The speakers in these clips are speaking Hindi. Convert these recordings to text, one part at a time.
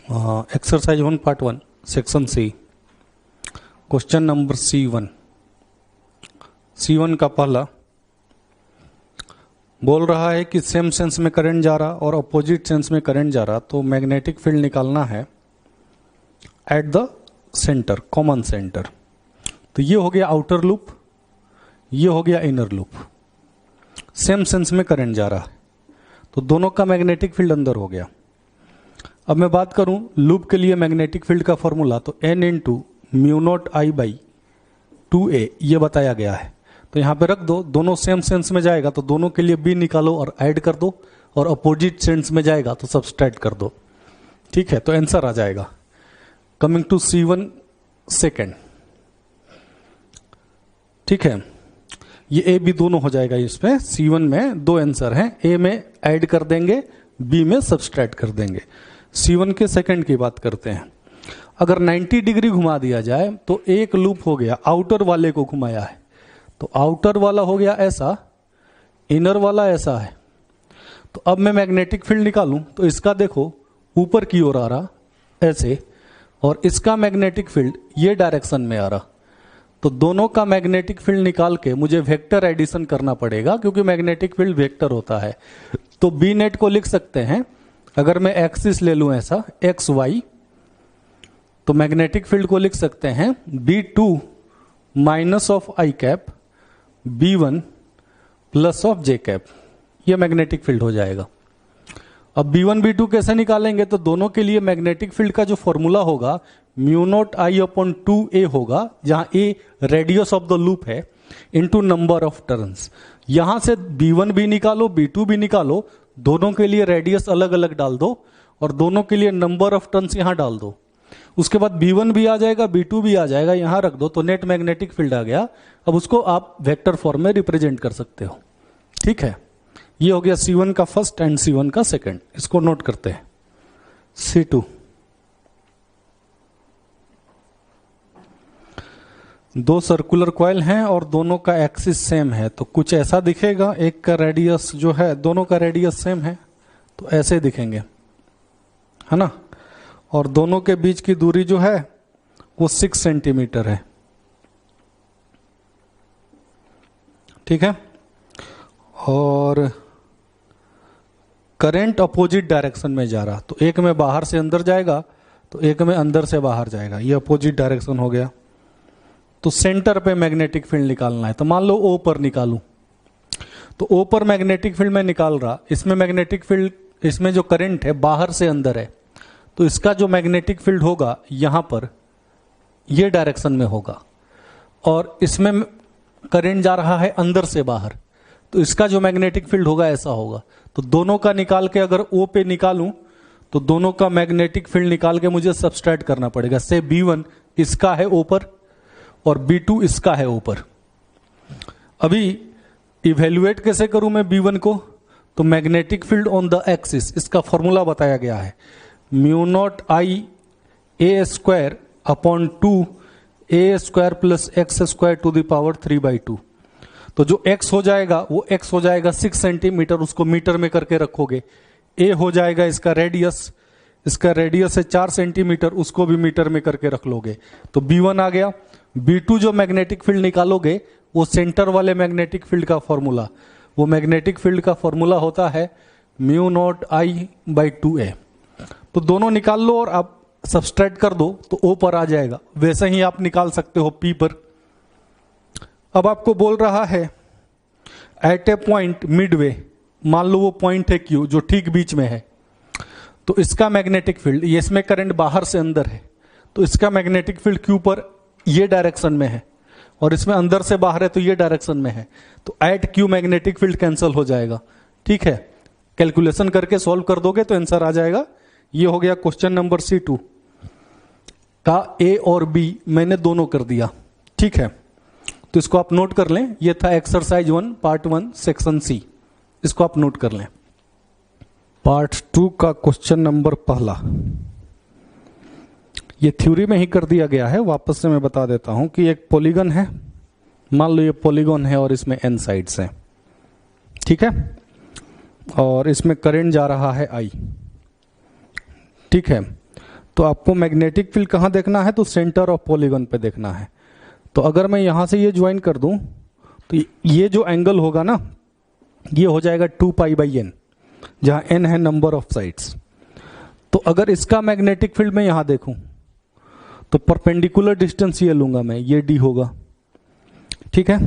Exercise 1 part 1 section C question number C1 का पहला बोल रहा है कि सेम सेंस में करंट जा रहा और अपोजिट सेंस में करंट जा रहा, तो मैग्नेटिक फील्ड निकालना है eight the centre, common centre. तो ये हो गया आउटर लूप, ये हो गया इनर लूप। सेम सेंस में करंट जा रहा है तो दोनों का मैग्नेटिक फील्ड अंदर हो गया। अब मैं बात करूं लूप के लिए मैग्नेटिक फील्ड का फॉर्मूला, तो n into mu naught I by 2a ये बताया गया है। तो यहां पे रख दो, दोनों सेम सेंस में जाएगा तो दोनों के लिए b निकालो और ऐड कर दो, और अपोजिट सेंस में जाएगा तो सब्सट्रैक्ट कर दो। ठीक है, तो आंसर आ जाएगा। कमिंग टू C1 सेकेंड, ठीक है, ये a b दोनों हो जाएगा। इसमें C1 में दो आंसर हैं, a में ऐड कर देंगे, b में सब्सट्रैक्ट कर देंगे। C1 के सेकंड की बात करते हैं। अगर 90 डिग्री घुमा दिया जाए तो एक लूप हो गया, आउटर वाले को घुमाया है तो आउटर वाला हो गया ऐसा, इनर वाला ऐसा है। तो अब मैं मैग्नेटिक फील्ड निकालूं तो इसका देखो ऊपर की ओर आ रहा ऐसे, और इसका मैग्नेटिक फील्ड ये डायरेक्शन में आ रहा। तो दोनों का मैग्नेटिक फील्ड निकाल के मुझे वेक्टर एडिशन करना पड़ेगा, क्योंकि मैग्नेटिक फील्ड वेक्टर होता है। तो बी नेट को लिख सकते हैं, अगर मैं एक्सिस ले लूं ऐसा एक्स वाई, तो मैग्नेटिक फील्ड को लिख सकते हैं B2 minus of I cap B1 plus of J cap. ये मैग्नेटिक फील्ड हो जाएगा। अब B1 B2 कैसे निकालेंगे, तो दोनों के लिए मैग्नेटिक फील्ड का जो फॉर्मूला होगा mu naught I upon 2a होगा, जहां a radius of the loop है, इनटू नंबर ऑफ टर्न्स। यहां से B1 भी निकालो B2 भी निकालो, दोनों के लिए रेडियस अलग अलग डाल दो और दोनों के लिए नंबर ऑफ टर्न्स यहां डाल दो। उसके बाद B1 भी आ जाएगा B2 भी आ जाएगा, यहां रख दो, तो नेट मैग्नेटिक फील्ड आ गया। अब उसको आप वेक्टर फॉर्म में रिप्रेजेंट कर सकते हो। ठीक है, ये हो गया C1 का फर्स्ट एंड C1 का सेकंड। इसको नोट करते हैं। C2, दो सर्कुलर कॉइल हैं और दोनों का एक्सिस सेम है, तो कुछ ऐसा दिखेगा। एक का रेडियस जो है, दोनों का रेडियस सेम है तो ऐसे दिखेंगे, है ना। और दोनों के बीच की दूरी जो है वो 6 सेंटीमीटर है। ठीक है, और करंट अपोजिट डायरेक्शन में जा रहा, तो एक में बाहर से अंदर जाएगा तो एक में अंदर से बाहर जाएगा। ये अपोजिट डायरेक्शन हो गया। तो सेंटर पे मैग्नेटिक फील्ड निकालना है, तो मान लो O पर निकालूं, तो O पर मैग्नेटिक फील्ड में निकाल रहा। इसमें मैग्नेटिक फील्ड, इसमें जो करंट है बाहर से अंदर है, तो इसका जो मैग्नेटिक फील्ड होगा यहां पर ये डायरेक्शन में होगा, और इसमें करंट जा रहा है अंदर से बाहर, तो इसका जो मैग्नेटिक फील्ड होगा ऐसा होगा। तो दोनों का निकाल के अगर O पे निकालूं तो दोनों का मैग्नेटिक फील्ड निकाल के मुझे सब्सट्रैक्ट करना पड़ेगा। से B1 इसका है O पर और B2 इसका है ऊपर। अभी इवेल्युएट कैसे करूं मैं B1 को, तो magnetic field on the axis, इसका फॉर्मूला बताया गया है mu not I A square upon 2 A square plus x square to the power 3/2। तो जो x हो जाएगा वो x हो जाएगा 6 सेंटीमीटर, उसको मीटर में करके रखोगे। a हो जाएगा इसका रेडियस, इसका रेडियस है 4 सेंटीमीटर, उसको भी मीटर में करके रख लोगे। तो B1 आ गया। B2 जो मैग्नेटिक फील्ड निकालोगे वो सेंटर वाले मैग्नेटिक फील्ड का फॉर्मूला, वो मैग्नेटिक फील्ड का फॉर्मूला होता है mu not I by 2a। तो दोनों निकाल लो और आप सब्सट्रैक्ट कर दो तो O पर आ जाएगा। वैसे ही आप निकाल सकते हो P पर। अब आपको बोल रहा है एट ए पॉइंट मिडवे, मान लो वो पॉइंट है Q जो ठीक बीच में है, तो इसका मैग्नेटिक फील्ड, ये इसमें करंट बाहर से अंदर है, तो इसका मैग्नेटिक फील्ड Q पर ये डायरेक्शन में है, और इसमें अंदर से बाहर है तो ये डायरेक्शन में है। तो at Q magnetic field cancel हो जाएगा। ठीक है, कैलकुलेशन करके सॉल्व कर दोगे तो आंसर आ जाएगा। ये हो गया क्वेश्चन नंबर C2 का A और B मैंने दोनों कर दिया। ठीक है, तो इसको आप नोट कर लें। ये था एक्सरसाइज 1 पार्ट 1 सेक्शन C, इसको आप नोट कर लें। पार्ट 2 का क्वेश्चन नंबर पहला, ये थ्योरी में ही कर दिया गया है, वापस से मैं बता देता हूं कि एक पॉलीगन है, मान लो ये पॉलीगन है और इसमें n साइड्स हैं। ठीक है, और इसमें करंट जा रहा है I। ठीक है, तो आपको मैग्नेटिक फील्ड कहाँ देखना है, तो सेंटर ऑफ पॉलीगन पे देखना है। तो अगर मैं यहां से ये ज्वाइन कर दूं तो ये जो एंगल होगा ना, ये हो जाएगा 2π/n, जहां n है नंबर ऑफ साइड्स। तो अगर इसका मैग्नेटिक फील्ड मैं यहां देखूं तो परपेंडिकुलर डिस्टेंस ये लूंगा मैं, ये d होगा, ठीक है।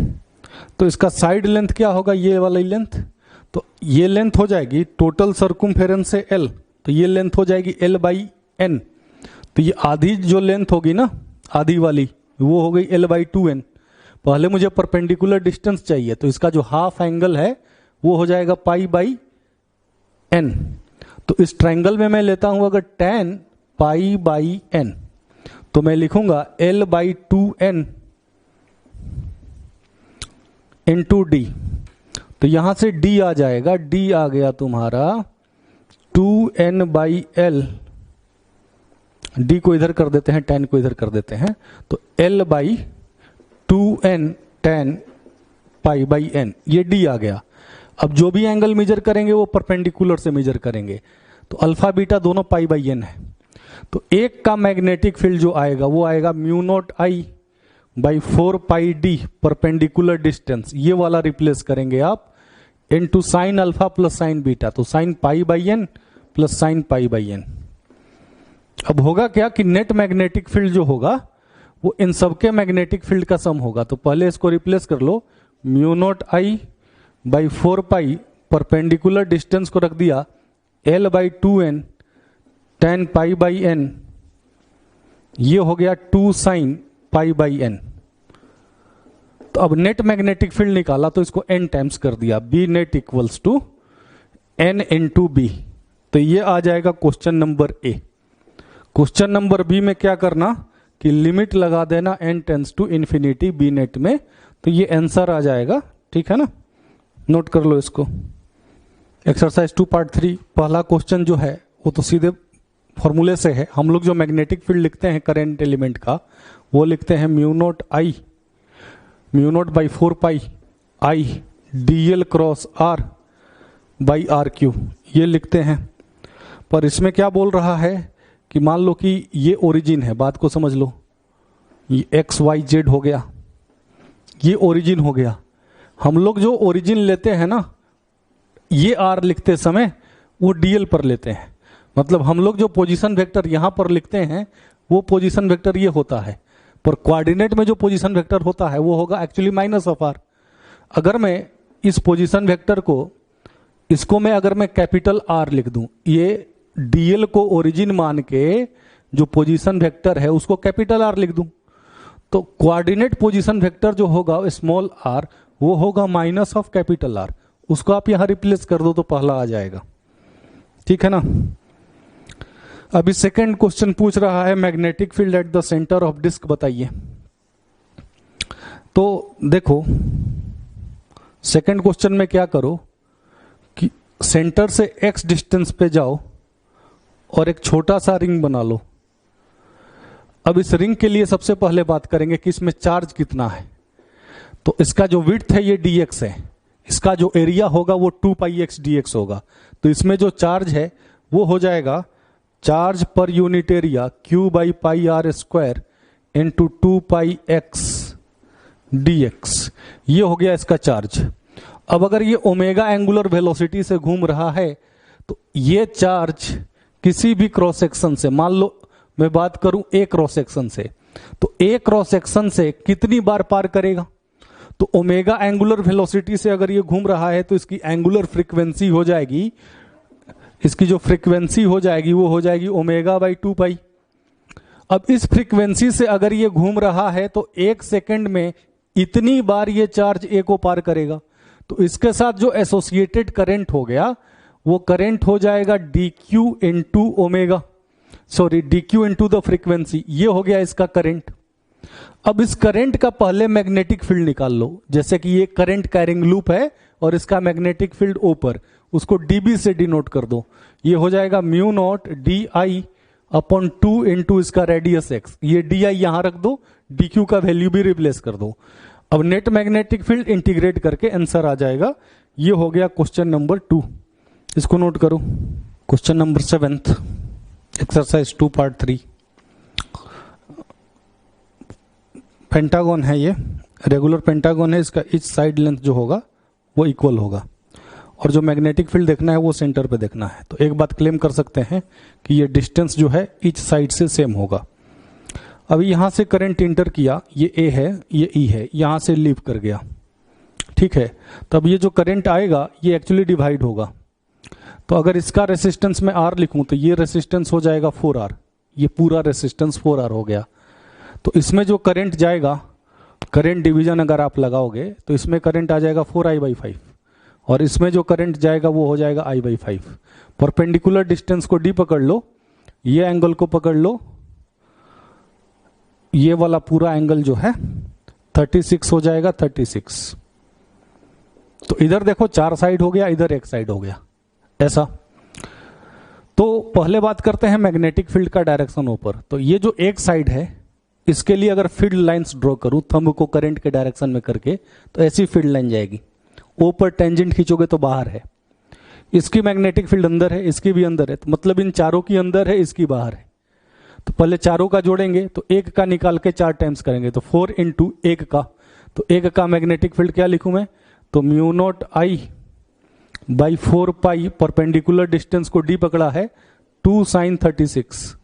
तो इसका साइड लेंथ क्या होगा, ये वाली लेंथ, तो ये लेंथ हो जाएगी टोटल सर्कुम्फेरेंस से l, तो ये लेंथ हो जाएगी l/n। तो ये आधी जो लेंथ होगी ना, आधी वाली, वो हो गई l/2n। पहले मुझे परपेंडिकुलर डिस्टेंस चाहिए, तो इसका जो हाफ एंगल है वो हो जाएगा π/n। तो इस ट्रायंगल में मैं लेता हूं अगर tan π/n, तो मैं लिखूंगा l/2n इंटू d। तो यहां से d आ जाएगा, d आ गया तुम्हारा 2n/l, d को इधर कर देते हैं, tan को इधर कर देते हैं, तो l/2n tan π/n, ये d आ गया। अब जो भी एंगल मेजर करेंगे वो परपेंडिकुलर से मेजर करेंगे, तो अल्फा बीटा दोनों π/n है। तो एक का मैग्नेटिक फील्ड जो आएगा वो आएगा μ0I/4πd परपेंडिकुलर डिस्टेंस, ये वाला रिप्लेस करेंगे आप, into sine alpha plus sine beta, तो sine π/n plus sine π/n। अब होगा क्या कि नेट मैग्नेटिक फील्ड जो होगा वो इन सबके मैग्नेटिक फील्ड का सम होगा। तो पहले इसको रिप्लेस कर लो, μ0I/4π परपेंडिकुलर डिस्टेंस को रख दिया l/2n tan π/n, ये हो गया 2 साइन π/n। तो अब नेट मैग्नेटिक फील्ड निकाला तो इसको n टाइम्स कर दिया, b net equals to n into B. तो ये आ जाएगा question number A. Question number B में क्या करना कि लिमिट लगा देना n tends to infinity B net में, तो ये आंसर आ जाएगा, ठीक है ना। नोट कर लो इसको। एक्सरसाइज 2 पार्ट 3 पहला क्वेश्चन जो है वो तो सीधे फॉर्मूले से है। हम लोग जो मैग्नेटिक फील्ड लिखते हैं करंट एलिमेंट का, वो लिखते हैं μ0/4π I dl क्रॉस r/r3, ये लिखते हैं। पर इसमें क्या बोल रहा है कि मान लो कि ये ओरिजिन है, बात को समझ लो, ये x y z हो गया, ये ओरिजिन हो गया। हम लोग जो ओरिजिन लेते हैं ना, ये r लिखते समय वो dl पर लेते हैं, मतलब हम लोग जो पोजीशन वेक्टर यहां पर लिखते हैं वो पोजीशन वेक्टर ये होता है, पर कोऑर्डिनेट में जो पोजीशन वेक्टर होता है वो होगा एक्चुअली -r। अगर मैं इस पोजीशन वेक्टर को, इसको मैं अगर मैं कैपिटल R लिख दूं, ये dl को ओरिजिन मान के जो पोजीशन वेक्टर है उसको कैपिटल R लिख दूं, तो कोऑर्डिनेट पोजीशन वेक्टर जो होगा स्मॉल r वो होगा -R, उसको आप यहां रिप्लेस कर दो तो पहला आ जाएगा, ठीक है ना। अभी सेकंड क्वेश्चन पूछ रहा है magnetic field at the centre of disc बताइए। तो देखो सेकंड क्वेश्चन में क्या करो कि सेंटर से x डिस्टेंस पे जाओ और एक छोटा सा रिंग बना लो। अब इस रिंग के लिए सबसे पहले बात करेंगे कि इसमें चार्ज कितना है। तो इसका जो विड्थ है ये dx है, इसका जो एरिया होगा वो 2πx dx होगा। तो इसमें जो चार्ज है वो हो जाएगा charge per unit area q/πr² into 2πx dx, ये हो गया इसका चार्ज। अब अगर ये ओमेगा एंगुलर वेलोसिटी से घूम रहा है तो ये चार्ज किसी भी क्रॉस सेक्शन से, मान लो मैं बात करूं ए क्रॉस सेक्शन से, तो ए क्रॉस सेक्शन से कितनी बार पार करेगा। तो ओमेगा एंगुलर वेलोसिटी से अगर ये घूम रहा है तो इसकी एंगुलर फ्रीक्वेंसी हो जाएगी, इसकी जो फ्रीक्वेंसी हो जाएगी वो हो जाएगी ω/2π। अब इस फ्रीक्वेंसी से अगर ये घूम रहा है तो 1 सेकंड में इतनी बार ये चार्ज ए को पार करेगा। तो इसके साथ जो एसोसिएटेड करंट हो गया वो करंट हो जाएगा dq into omega, sorry dq into the frequency, ये हो गया इसका करंट। अब इस करंट का पहले मैग्नेटिक फील्ड निकाल लो, जैसे कि ये करंट कैरिंग लूप है और इसका मैग्नेटिक फील्ड O पर, उसको dB से डिनोट कर दो, ये हो जाएगा μ0 di/2 इंटू इसका रेडियस x, ये di यहां रख दो, dq का वैल्यू भी रिप्लेस कर दो। अब नेट मैग्नेटिक फील्ड इंटीग्रेट करके आंसर आ जाएगा। ये हो गया क्वेश्चन नंबर 2, इसको नोट करो। Question number 7, exercise 2 part 3। Pentagon है ये, रेगुलर पेंटागन है, इसका ईच साइड लेंथ जो होगा वो इक्वल होगा, और जो मैग्नेटिक फील्ड देखना है वो सेंटर पे देखना है। तो एक बात क्लेम कर सकते हैं कि ये डिस्टेंस जो है ईच साइड से सेम होगा। अभी यहां से करंट इंटर किया, ये ए है, ये ई है, यहां से लीव कर गया, ठीक है। तब ये जो करंट आएगा ये एक्चुअली डिवाइड होगा। तो अगर इसका रेसिस्टेंस मैं आर लिखूं तो ये रेसिस्टेंस हो जाएगा 4R, ये पूरा रेसिस्टेंस 4R हो गया। तो इसमें जो करंट जाएगा, करंट डिवीजन अगर आप लगाओगे तो इसमें करंट आ जाएगा 4I/5, और इसमें जो करंट जाएगा वो हो जाएगा I/5। परपेंडिकुलर डिस्टेंस को डी पकड़ लो, ये एंगल को पकड़ लो, ये वाला पूरा एंगल जो है 36 हो जाएगा, 36। तो इधर देखो 4 साइड हो गया, इधर 1 साइड हो गया, ऐसा। तो पहले बात करते हैं मैग्नेटिक फील्ड का डायरेक्शन ऊपर। तो ये जो एक साइड है इसके लिए अगर फील्ड लाइंस ड्रॉ करूं थंब को करंट के डायरेक्शन में करके, तो ऐसी फील्ड लाइन जाएगी। ऊपर टेंजेंट खींचोगे तो बाहर है, इसकी मैग्नेटिक फील्ड अंदर है, इसकी भी अंदर है, तो मतलब इन चारों की अंदर है, इसकी बाहर है। तो पहले चारों का जोड़ेंगे, तो एक का निकाल के 4 टाइम्स करेंगे, तो 4 × 1 का, तो 1 का मैग्नेटिक फील्ड क्या लिखूं मैं, तो μ0I/4π, परपेंडिकुलर डिस्टेंस को डी पकड़ा है, 2 sin 36।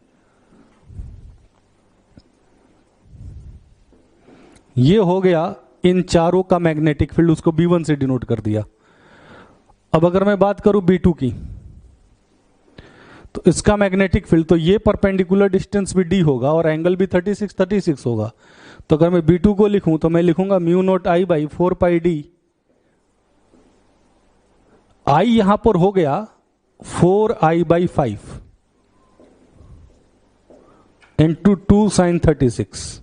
ये हो गया इन चारों का मैग्नेटिक फील्ड, उसको B1 से डिनोट कर दिया। अब अगर मैं बात करूं B2 की, तो इसका मैग्नेटिक फील्ड, तो ये परपेंडिकुलर डिस्टेंस भी D होगा और एंगल भी 36 होगा। तो अगर मैं B2 को लिखूं तो मैं लिखूंगा μ0I/4πd। I यहां पर हो गया 4I/5 इंटू 2 sin 36।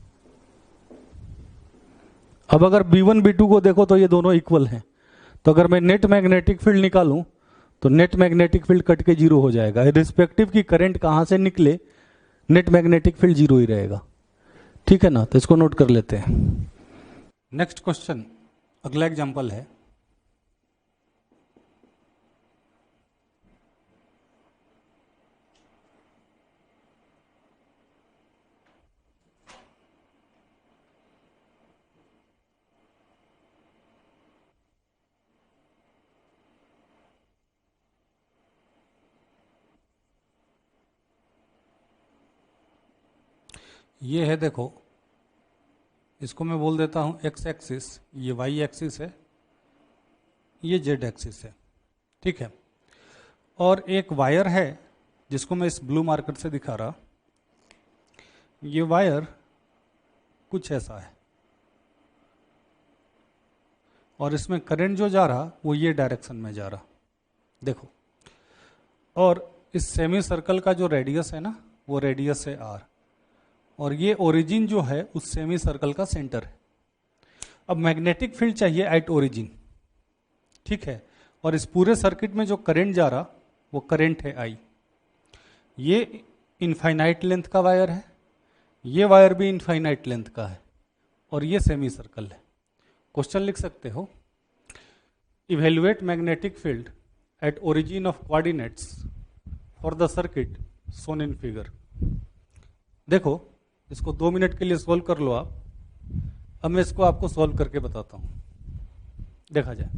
अब अगर B1 B2 को देखो तो ये दोनों इक्वल हैं। तो अगर मैं नेट मैग्नेटिक फील्ड निकालूं तो नेट मैग्नेटिक फील्ड कट के 0 हो जाएगा, रिस्पेक्टिव की करंट कहां से निकले नेट मैग्नेटिक फील्ड 0 ही रहेगा, ठीक है ना। तो इसको नोट कर लेते हैं। नेक्स्ट क्वेश्चन, अगला एग्जांपल है, ये है, देखो इसको मैं बोल देता हूं एक्स एक्सिस, ये वाई एक्सिस है, ये जेड एक्सिस है, ठीक है। और एक वायर है जिसको मैं इस ब्लू मार्कर से दिखा रहा, ये वायर कुछ ऐसा है, और इसमें करंट जो जा रहा वो ये डायरेक्शन में जा रहा, देखो। और इस सेमी सर्कल का जो रेडियस है ना, वो रेडियस है R, और ये ओरिजिन जो है उस सेमी सर्कल का सेंटर है। अब मैग्नेटिक फील्ड चाहिए एट ओरिजिन, ठीक है। और इस पूरे सर्किट में जो करंट जा रहा वो करंट है I। ये इनफाइनाइट लेंथ का वायर है, ये वायर भी इनफाइनाइट लेंथ का है, और ये सेमी सर्कल है। क्वेश्चन लिख सकते हो, evaluate magnetic field at origin of coordinates for the circuit shown in figure. देखो इसको 2 मिनट के लिए सॉल्व कर लो आप। अब मैं इसको आपको सॉल्व करके बताता हूं, देखा जाए।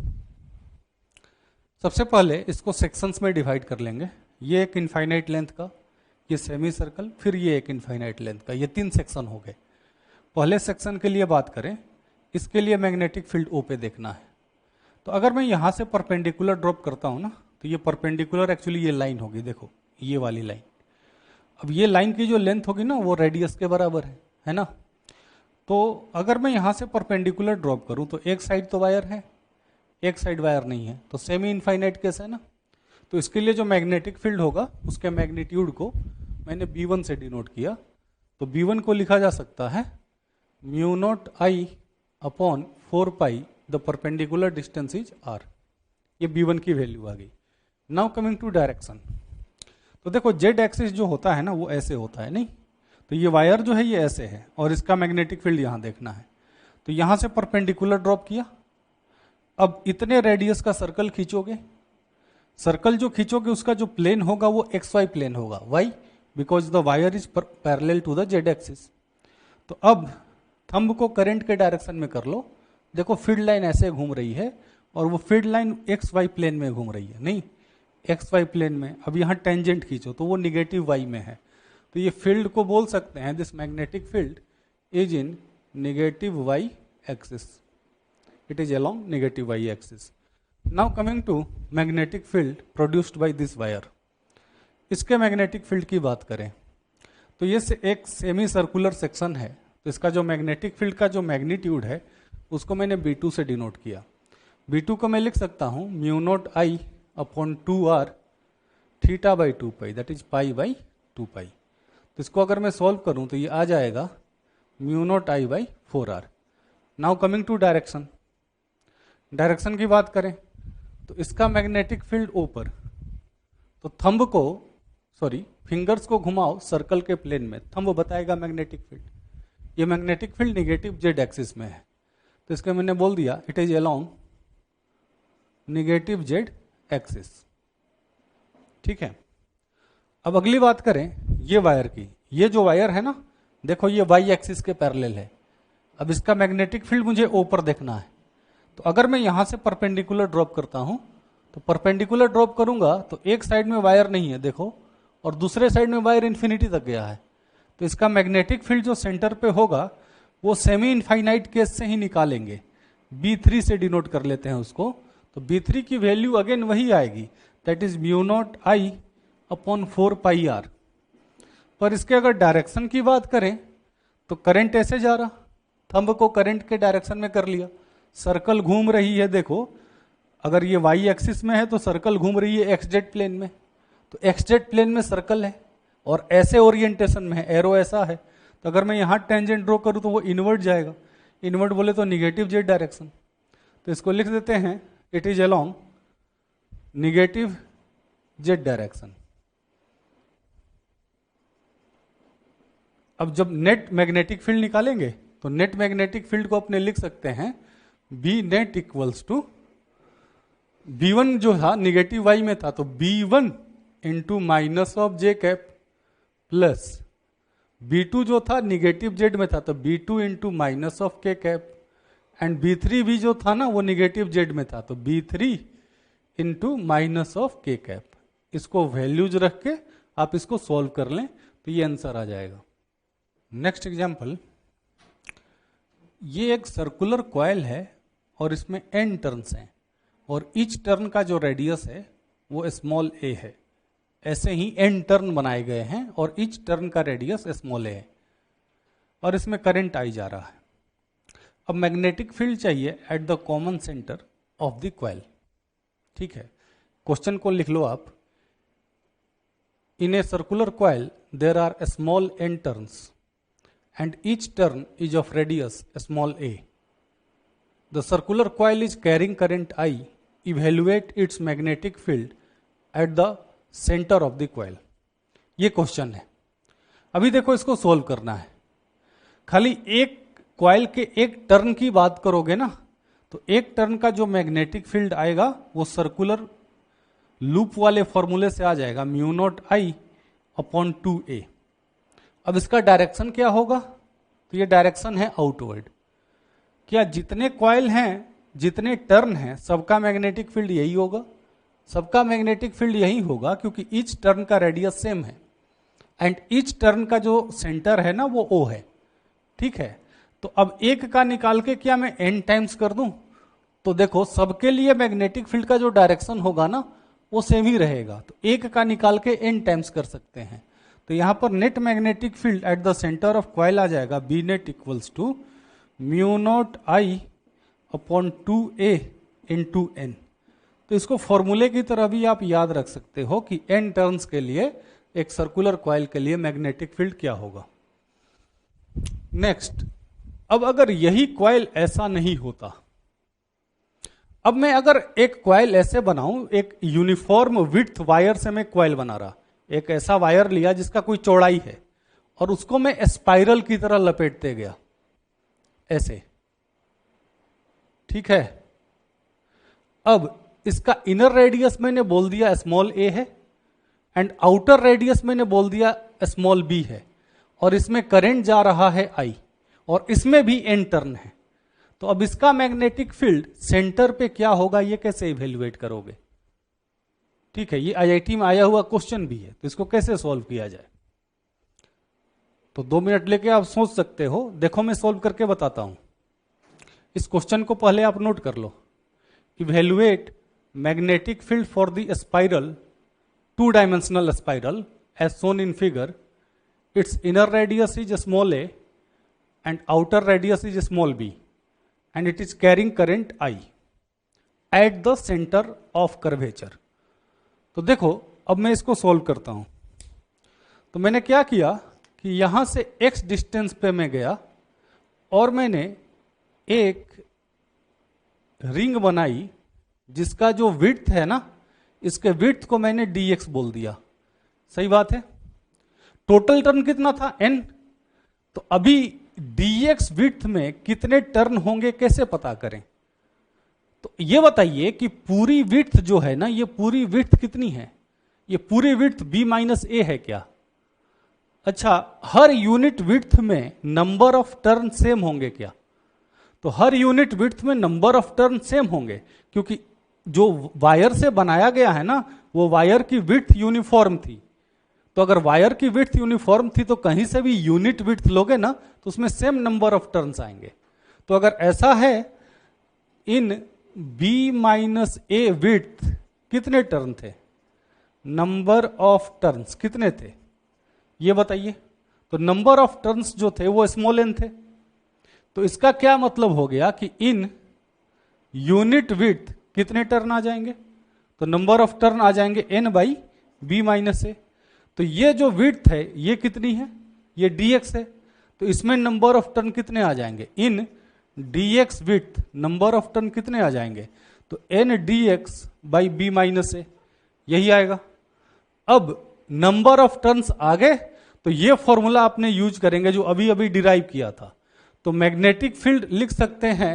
सबसे पहले इसको सेक्शंस में डिवाइड कर लेंगे। ये एक इनफाइनाइट लेंथ का, ये सेमी सर्कल, फिर ये एक इनफाइनाइट लेंथ का, ये 3 सेक्शन हो गए। पहले सेक्शन के लिए बात करें, इसके लिए मैग्नेटिक फील्ड O पे देखना है। तो अगर मैं यहां से परपेंडिकुलर ड्रॉप करता हूं ना, तो ये परपेंडिकुलर एक्चुअली ये लाइन होगी, देखो ये वाली लाइन। अब ये लाइन की जो लेंथ होगी ना वो रेडियस के बराबर है ना। तो अगर मैं यहां से परपेंडिकुलर ड्रॉप करूं तो एक साइड तो वायर है, एक साइड वायर नहीं है, तो सेमी इनफाइनाइट केस है ना। तो इसके लिए जो मैग्नेटिक फील्ड होगा उसके मैग्नीट्यूड को मैंने B1 से डिनोट किया। तो B1 को लिखा जा सकता है μ0I/4π, the perpendicular distance is R। ये B1 की वैल्यू आ गई। नाउ कमिंग टू डायरेक्शन, तो देखो जेड एक्सिस जो होता है ना वो ऐसे होता है, नहीं। तो ये वायर जो है ये ऐसे है, और इसका मैग्नेटिक फील्ड यहां देखना है। तो यहां से परपेंडिकुलर ड्रॉप किया। अब इतने रेडियस का सर्कल खींचोगे, सर्कल जो खींचोगे उसका जो प्लेन होगा वो XY प्लेन होगा, why because the wire is parallel to the Z axis. तो अब थंब को करंट के डायरेक्शन में कर लो। देखो फील्ड लाइन ऐसे घूम रही है और वो field line X Y plane में घूम रही है, नहीं एक्स वाई प्लेन में। अब यहाँ टेंजेंट खींचो तो वो निगेटिव वाई में है। तो ये फील्ड को बोल सकते हैं this magnetic field is in negative Y axis, it is along negative Y axis. Now coming to magnetic field produced by this wire. इसके मैग्नेटिक फील्ड की बात करें तो ये एक सेमी सर्कुलर सेक्शन है। तो इसका जो मैग्नेटिक फील्ड का जो मैग्नीट्यूड है उसको मैंने B2 से डिनोट किया। B2 को मैं लिख सकता हूँ mu naught I upon 2r theta by 2 pi, that is pi by 2 पाई। तो इसको अगर मैं सॉल्व करूँ तो ये आ जाएगा mu not I by 4r। Now coming to direction. Direction की बात करें तो इसका मैग्नेटिक फील्ड ऊपर, तो थंब को फिंगर्स को घुमाओ सर्कल के प्लेन में, थंब बताएगा मैग्नेटिक फील्ड। ये magnetic field negative Z axis में है, तो इसके मैंने बोल दिया it is along negative Z axis. ठीक है, अब अगली बात करें ये वायर की। ये जो वायर है ना, देखो ये वाई एक्सिस के पैरेलल है। अब इसका मैग्नेटिक फील्ड मुझे ऊपर देखना है। तो अगर मैं यहां से परपेंडिकुलर ड्रॉप करता हूं तो परपेंडिकुलर ड्रॉप करूंगा तो एक साइड में वायर नहीं है देखो, और दूसरे साइड में वायर इन्फिनिटी तक गया है। तो इसका मैग्नेटिक फील्ड जो सेंटर पे होगा वो सेमी इनफाइनाइट केस से ही निकालेंगे, B3 से डिनोट कर लेते हैं उसको। तो B3 की वैल्यू अगेन वही आएगी, that is mu not I upon 4 pi R. पर इसके अगर डायरेक्शन की बात करें तो करंट ऐसे जा रहा, थंब को करंट के डायरेक्शन में कर लिया, सर्कल घूम रही है। देखो अगर ये वाई एक्सिस में है तो सर्कल घूम रही है एक्स जेड प्लेन में, तो एक्स जेड प्लेन में सर्कल है और ऐसे ओरिएंटेशन में है, एरो ऐसा है। तो अगर मैं यहाँ टेंजेंट ड्रॉ करूँ तो वो इनवर्ट जाएगा, इनवर्ट बोले तो निगेटिव जेड डायरेक्शन। तो इसको लिख देते हैं it is along negative Z direction. अब जब नेट मैग्नेटिक फील्ड निकालेंगे तो नेट मैग्नेटिक फील्ड को अपने लिख सकते हैं B net equals to B1 जो था निगेटिव वाई में था तो B1 into minus of J cap plus B2 जो था निगेटिव जेड में था तो B2 इंटू माइनस ऑफ के कैप, एंड B3 भी जो था ना वो निगेटिव जेड में था तो B3 इंटू माइनस ऑफ के कैप। इसको वैल्यूज रख के आप इसको सॉल्व कर लें तो ये आंसर आ जाएगा। नेक्स्ट एग्जाम्पल, ये एक सर्कुलर कॉइल है और इसमें n टर्न्स हैं और ईच टर्न का जो रेडियस है वो स्मॉल a है। ऐसे ही n टर्न बनाए गए हैं और ईच टर्न का रेडियस स्मॉल a है और इसमें करंट आई जा रहा है। अब मैग्नेटिक फील्ड चाहिए at the common centre of the coil. ठीक है, क्वेश्चन को लिख लो आप। In a circular coil there are small n turns and each turn is of radius small a. The circular coil is carrying current I. Evaluate its magnetic field at the center of the coil. ये क्वेश्चन है। अभी देखो इसको सोल्व करना है। खाली एक कॉइल के एक टर्न की बात करोगे ना तो एक टर्न का जो मैग्नेटिक फील्ड आएगा वो सर्कुलर लूप वाले फॉर्मूले से आ जाएगा mu not I upon 2a। अब इसका डायरेक्शन क्या होगा, तो ये डायरेक्शन है आउटवर्ड। क्या जितने कॉइल हैं जितने टर्न हैं सबका मैग्नेटिक फील्ड यही होगा? सबका मैग्नेटिक फील्ड यही होगा क्योंकि ईच टर्न का रेडियस सेम है एंड ईच टर्न का जो सेंटर है ना वो O है। ठीक है, तो अब एक का निकाल के क्या मैं n टाइम्स कर दूं? तो देखो सबके लिए मैग्नेटिक फील्ड का जो डायरेक्शन होगा ना वो सेम ही रहेगा, तो एक का निकाल के n टाइम्स कर सकते हैं। तो यहां पर net magnetic field at the centre of coil आ जाएगा B net equals to mu not I upon 2a into n। तो इसको फॉर्मूले की तरह भी आप याद रख सकते हो कि n टर्न्स के लिए एक सर्कुलर कॉइल के लिए मैग्नेटिक फील्ड क्या होगा। नेक्स्ट, अब अगर यही कॉइल ऐसा नहीं होता, अब मैं अगर एक कॉइल ऐसे बनाऊं, एक यूनिफॉर्म विड्थ वायर से मैं कॉइल बना रहा, एक ऐसा वायर लिया जिसका कोई चौड़ाई है और उसको मैं स्पाइरल की तरह लपेटते गया ऐसे। ठीक है, अब इसका इनर रेडियस मैंने बोल दिया स्मॉल a है एंड आउटर रेडियस मैंने बोल दिया स्मॉल बी है और इसमें करंट जा रहा है आई और इसमें भी एन टर्न है, तो अब इसका मैग्नेटिक फील्ड सेंटर पे क्या होगा ये कैसे इवेल्युएट करोगे? ठीक है, ये आईआईटी में आया हुआ क्वेश्चन भी है, तो इसको कैसे सॉल्व किया जाए? तो 2 मिनट लेके आप सोच सकते हो। देखो मैं सॉल्व करके बताता हूं। इस क्वेश्चन को पहले आप नोट कर लो। Evaluate magnetic field for the spiral, 2 dimensional spiral as shown in figure. Its inner radius is small a and outer radius is small b and it is carrying current I at the center of curvature. तो देखो अब मैं इसको सोल्व करता हूं। तो मैंने क्या किया कि यहां से x डिस्टेंस पे मैं गया और मैंने एक रिंग बनाई जिसका जो विड्थ है ना, इसके विड्थ को मैंने dx बोल दिया। सही बात है। टोटल टर्न कितना था n, तो अभी dx विड्थ में कितने टर्न होंगे कैसे पता करें? तो ये बताइए कि पूरी विड्थ जो है ना, ये पूरी विड्थ कितनी है? ये पूरी विड्थ b माइनस ए है क्या? अच्छा, हर यूनिट विड्थ में नंबर ऑफ टर्न सेम होंगे क्या? तो हर यूनिट विड्थ में नंबर ऑफ टर्न सेम होंगे, क्योंकि जो वायर से बनाया गया है ना, वो वायर की विड्थ यूनिफॉर्म थी। तो अगर वायर की विड्थ यूनिफॉर्म थी तो कहीं से भी यूनिट विड्थ लोगे ना तो उसमें सेम नंबर ऑफ टर्न्स आएंगे। तो अगर ऐसा है, इन b माइनस ए विड्थ कितने टर्न थे? नंबर ऑफ टर्न्स कितने थे ये बताइए। तो नंबर ऑफ टर्न्स जो थे वो स्मॉल एन थे। तो इसका क्या मतलब हो गया कि इन यूनिट विड्थ कितने टर्न आ जाएंगे? तो नंबर ऑफ टर्न आ जाएंगे n बाई बी माइनस ए। तो ये जो विड्थ है ये कितनी है? ये dx है। तो इसमें नंबर ऑफ टर्न कितने आ जाएंगे? In dx width number of turn कितने आ जाएंगे? तो n dx by B minus A, यही आएगा। अब नंबर ऑफ टर्न्स आ गए तो ये फॉर्मूला आपने यूज करेंगे जो अभी अभी डिराइव किया था। तो मैग्नेटिक फील्ड लिख सकते हैं,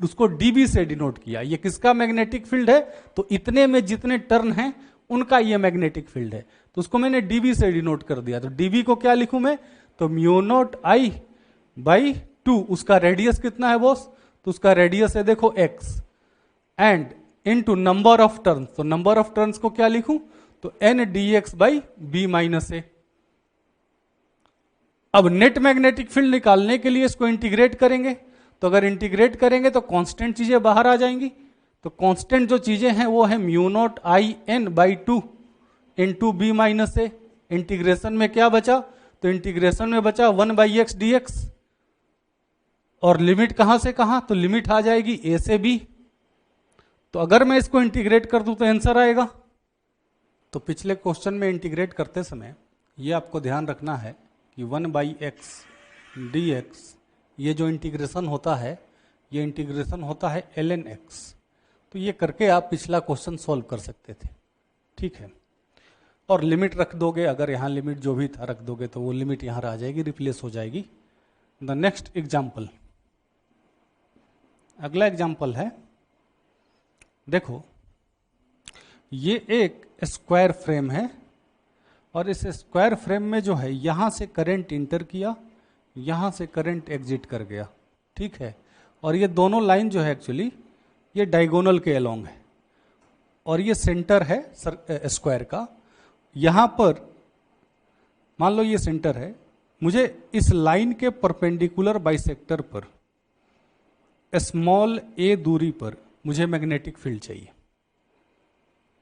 उसको dB से डिनोट किया। ये किसका मैग्नेटिक फील्ड है? तो इतने में जितने टर्न हैं उनका ये मैग्नेटिक फील्ड है। तो उसको मैंने dB से डिनोट कर दिया। तो dB को क्या लिखूं मैं? तो म्यू नॉट आई बाई 2। उसका रेडियस कितना है बॉस? तो उसका रेडियस है देखो x and into number of turns. तो नंबर ऑफ टर्न्स को क्या लिखूं? तो n dx by B minus A. अब नेट मैग्नेटिक फील्ड निकालने के लिए इसको इंटीग्रेट करेंगे। तो अगर इंटीग्रेट करेंगे तो कांस्टेंट चीजें बाहर आ जाएंगी। तो कांस्टेंट जो चीजें हैं वो है mu not I N by 2 into B minus a. Integration में क्या बचा? तो इंटीग्रेशन में बचा 1 बाई एक्स डी एक्स। और लिमिट कहां से कहां? तो लिमिट आ जाएगी ए से बी। तो अगर मैं इसको इंटीग्रेट कर दूं तो आंसर आएगा। तो पिछले क्वेश्चन में इंटीग्रेट करते समय ये आपको ध्यान रखना है कि 1 बाई एक्स डी एक्स, ये जो इंटीग्रेशन होता है ये इंटीग्रेशन होता है ln x। तो ये करके आप पिछला क्वेश्चन सॉल्व कर सकते थे। ठीक है, और लिमिट रख दोगे, अगर यहाँ लिमिट जो भी था रख दोगे तो वो लिमिट यहाँ आ जाएगी, रिप्लेस हो जाएगी। द नेक्स्ट एग्जाम्पल, अगला एग्जाम्पल है, देखो ये एक स्क्वायर फ्रेम है और इस स्क्वायर फ्रेम में जो है यहां से करंट इंटर किया, यहां से करंट एग्जिट कर गया। ठीक है, और ये दोनों लाइन जो है एक्चुअली ये डायगोनल के अलोंग है और ये सेंटर है स्क्वायर का। यहां पर मान लो ये सेंटर है, मुझे इस लाइन के परपेंडिकुलर बाइसेक्टर पर स्मॉल ए दूरी पर मुझे मैग्नेटिक फील्ड चाहिए।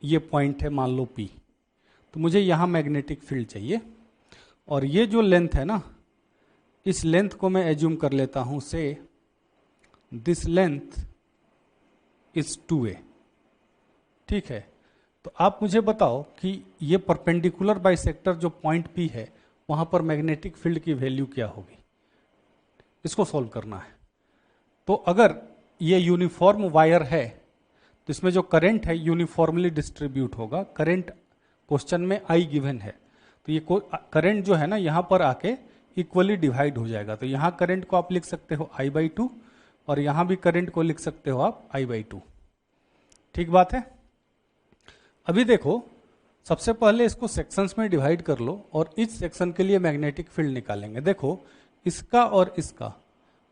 ये पॉइंट है मान लो P, तो मुझे यहां मैग्नेटिक फील्ड चाहिए। और ये जो लेंथ है ना, इस लेंथ को मैं एज्यूम कर लेता हूं से दिस लेंथ इज 2a। ठीक है, तो आप मुझे बताओ कि ये परपेंडिकुलर बाइसेक्टर जो पॉइंट P है वहां पर मैग्नेटिक फील्ड की वैल्यू क्या होगी? इसको सॉल्व करना है। तो अगर ये यूनिफॉर्म वायर है तो इसमें जो करंट है यूनिफॉर्मली डिस्ट्रीब्यूट होगा। करंट क्वेश्चन में I गिवन है, तो ये करंट जो है ना यहां पर आके इक्वली डिवाइड हो जाएगा। तो यहां करंट को आप लिख सकते हो I/2 और यहां भी करंट को लिख सकते हो आप I/2। ठीक बात है। अभी देखो सबसे पहले इसको सेक्शंस में डिवाइड कर लो और इस सेक्शन के लिए मैग्नेटिक फील्ड निकालेंगे। देखो इसका और इसका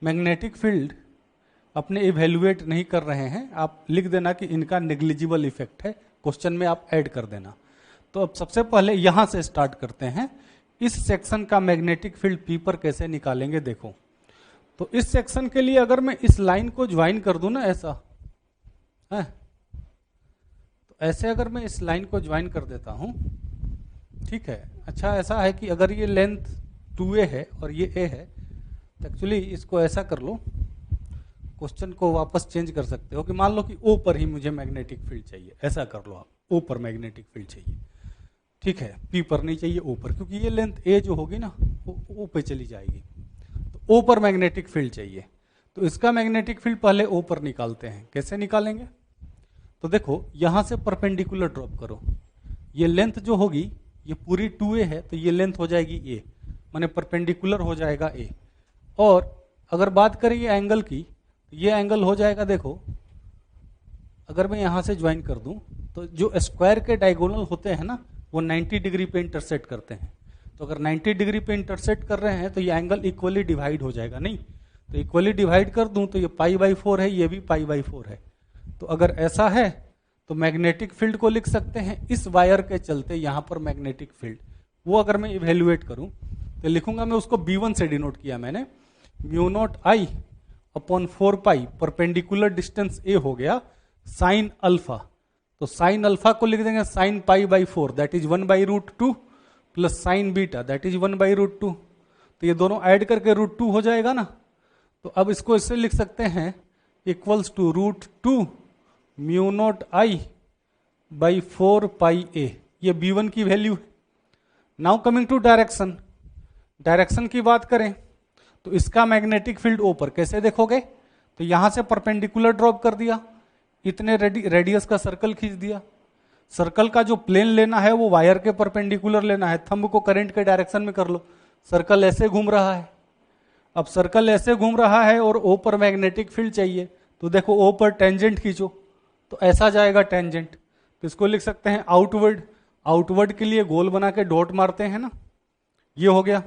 मैग्नेटिक फील्ड अपने इवेल्युएट नहीं कर रहे हैं, आप लिख देना कि इनका नेग्लिजिबल इफेक्ट है, क्वेश्चन में आप ऐड कर देना। तो अब सबसे पहले यहां से स्टार्ट करते हैं, इस सेक्शन का मैग्नेटिक फील्ड पी पर कैसे निकालेंगे। देखो तो इस सेक्शन के लिए अगर मैं इस लाइन को ज्वाइन कर दूं ना, ऐसा है तो ऐसे अगर मैं इस लाइन को ज्वाइन कर देता हूं, ठीक है। अच्छा ऐसा है कि अगर ये लेंथ 2a है और ये a है तो एक्चुअली इसको ऐसा कर लो, क्वेश्चन को वापस चेंज कर सकते हो कि मान लो कि O पर ही मुझे मैग्नेटिक फील्ड चाहिए, ऐसा कर लो आप, O पर मैग्नेटिक फील्ड चाहिए, ठीक है, P पर नहीं चाहिए, O पर, क्योंकि ये लेंथ A जो होगी ना वो O पे चली जाएगी, तो O पर मैग्नेटिक फील्ड चाहिए। तो इसका मैग्नेटिक फील्ड पहले O पर निकालते हैं। कैसे निकालेंगे, तो देखो यहां से परपेंडिकुलर ड्रॉप करो, ये लेंथ जो होगी ये पूरी 2a है तो ये लेंथ हो जाएगी a, माने परपेंडिकुलर हो जाएगा a। और अगर बात करें ये एंगल की, ये एंगल हो जाएगा, देखो अगर मैं यहां से ज्वाइन कर दूं तो जो स्क्वायर के डायगोनल होते हैं ना वो 90 डिग्री पे इंटरसेक्ट करते हैं। तो अगर 90 डिग्री पे इंटरसेक्ट कर रहे हैं तो ये एंगल इक्वली डिवाइड हो जाएगा, नहीं तो इक्वली डिवाइड कर दूं तो ये π/4 है, ये भी π/4 है। तो अगर ऐसा है तो मैग्नेटिक फील्ड को लिख सकते हैं इस वायर के चलते यहां पर मैग्नेटिक फील्ड, वो अगर मैं इवेल्युएट करूं तो लिखूंगा, मैं उसको B1 से डिनोट किया मैंने, μ0I upon 4π, perpendicular distance a हो गया साइन अल्फा, तो साइन अल्फा को लिख देंगे sine π/4 that is 1/√2 plus sine beta that is 1/√2, तो ये दोनों ऐड करके √2 हो जाएगा ना। तो अब इसको इससे लिख सकते हैं equals to √2 μ0I by 4πa, ये B1 की वैल्यू है। Now coming to direction, direction की बात करें तो इसका मैग्नेटिक फील्ड O पर कैसे देखोगे, तो यहां से परपेंडिकुलर ड्रॉप कर दिया, इतने रेडियस का सर्कल खींच दिया, सर्कल का जो प्लेन लेना है वो वायर के परपेंडिकुलर लेना है, थंब को करंट के डायरेक्शन में कर लो, सर्कल ऐसे घूम रहा है, अब सर्कल ऐसे घूम रहा है और O पर मैग्नेटिक फील्ड चाहिए, तो देखो O पर टेंजेंट खींचो तो ऐसा जाएगा टेंजेंट, तो इसको लिख सकते हैं आउटवर्ड, आउटवर्ड के लिए गोल बना के डॉट मारते हैं ना, ये हो गया।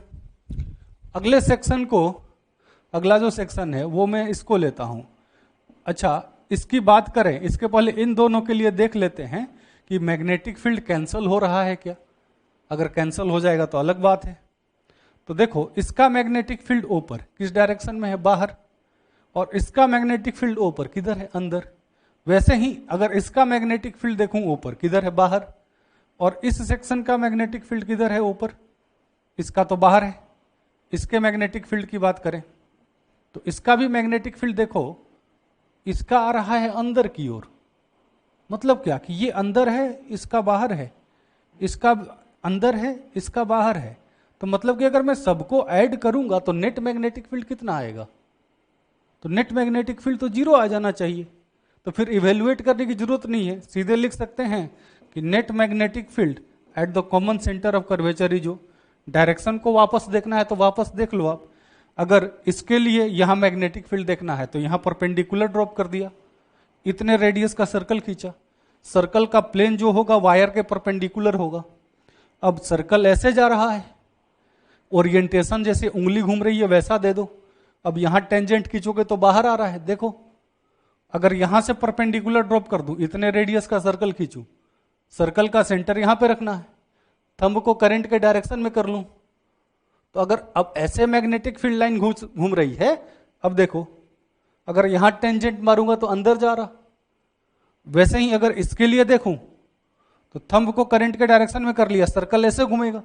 अगले सेक्शन को, अगला जो सेक्शन है वो मैं इसको लेता हूं। अच्छा इसकी बात करें, इसके पहले इन दोनों के लिए देख लेते हैं कि मैग्नेटिक फील्ड कैंसिल हो रहा है क्या, अगर कैंसिल हो जाएगा तो अलग बात है। तो देखो इसका मैग्नेटिक फील्ड O पर किस डायरेक्शन में है, बाहर, और इसका मैग्नेटिक फील्ड O पर किधर है, अंदर। वैसे ही अगर इसका मैग्नेटिक फील्ड देखूं O पर किधर है, बाहर, और इस सेक्शन का मैग्नेटिक फील्ड किधर है, O पर, इसका तो बाहर है। इसके मैग्नेटिक फील्ड की बात करें तो इसका भी मैग्नेटिक फील्ड देखो, इसका आ रहा है अंदर की ओर, मतलब क्या कि ये अंदर है, इसका बाहर है, इसका अंदर है, इसका बाहर है, तो मतलब कि अगर मैं सबको ऐड करूंगा तो नेट मैग्नेटिक फील्ड कितना आएगा, तो नेट मैग्नेटिक फील्ड तो 0 आ जाना चाहिए। तो फिर इवेल्युएट करने की जरूरत नहीं है, सीधे लिख सकते हैं कि net magnetic field at the common centre of curvature is O। Direction को वापस देखना है तो वापस देख लो आप, अगर इसके लिए यहां मैग्नेटिक फील्ड देखना है तो यहां परपेंडिकुलर ड्रॉप कर दिया, इतने रेडियस का सर्कल खींचा, सर्कल का प्लेन जो होगा वायर के परपेंडिकुलर होगा। अब सर्कल ऐसे जा रहा है, ओरिएंटेशन जैसे उंगली घूम रही है वैसा दे दो, अब यहां टेंजेंट खींचोगे तो बाहर आ रहा है, देखो अगर यहां से परपेंडिकुलर ड्रॉप कर दूं, इतने रेडियस का सर्कल खींचूं, सर्कल का सेंटर यहां पे रखना है, थंब को करंट के डायरेक्शन में कर लूं, तो अगर अब ऐसे मैग्नेटिक फील्ड लाइन घूम रही है, अब देखो अगर यहां टेंजेंट मारूंगा तो अंदर जा रहा, वैसे ही अगर इसके लिए देखूं तो थंब को करंट के डायरेक्शन में कर लिया, सर्कल ऐसे घूमेगा,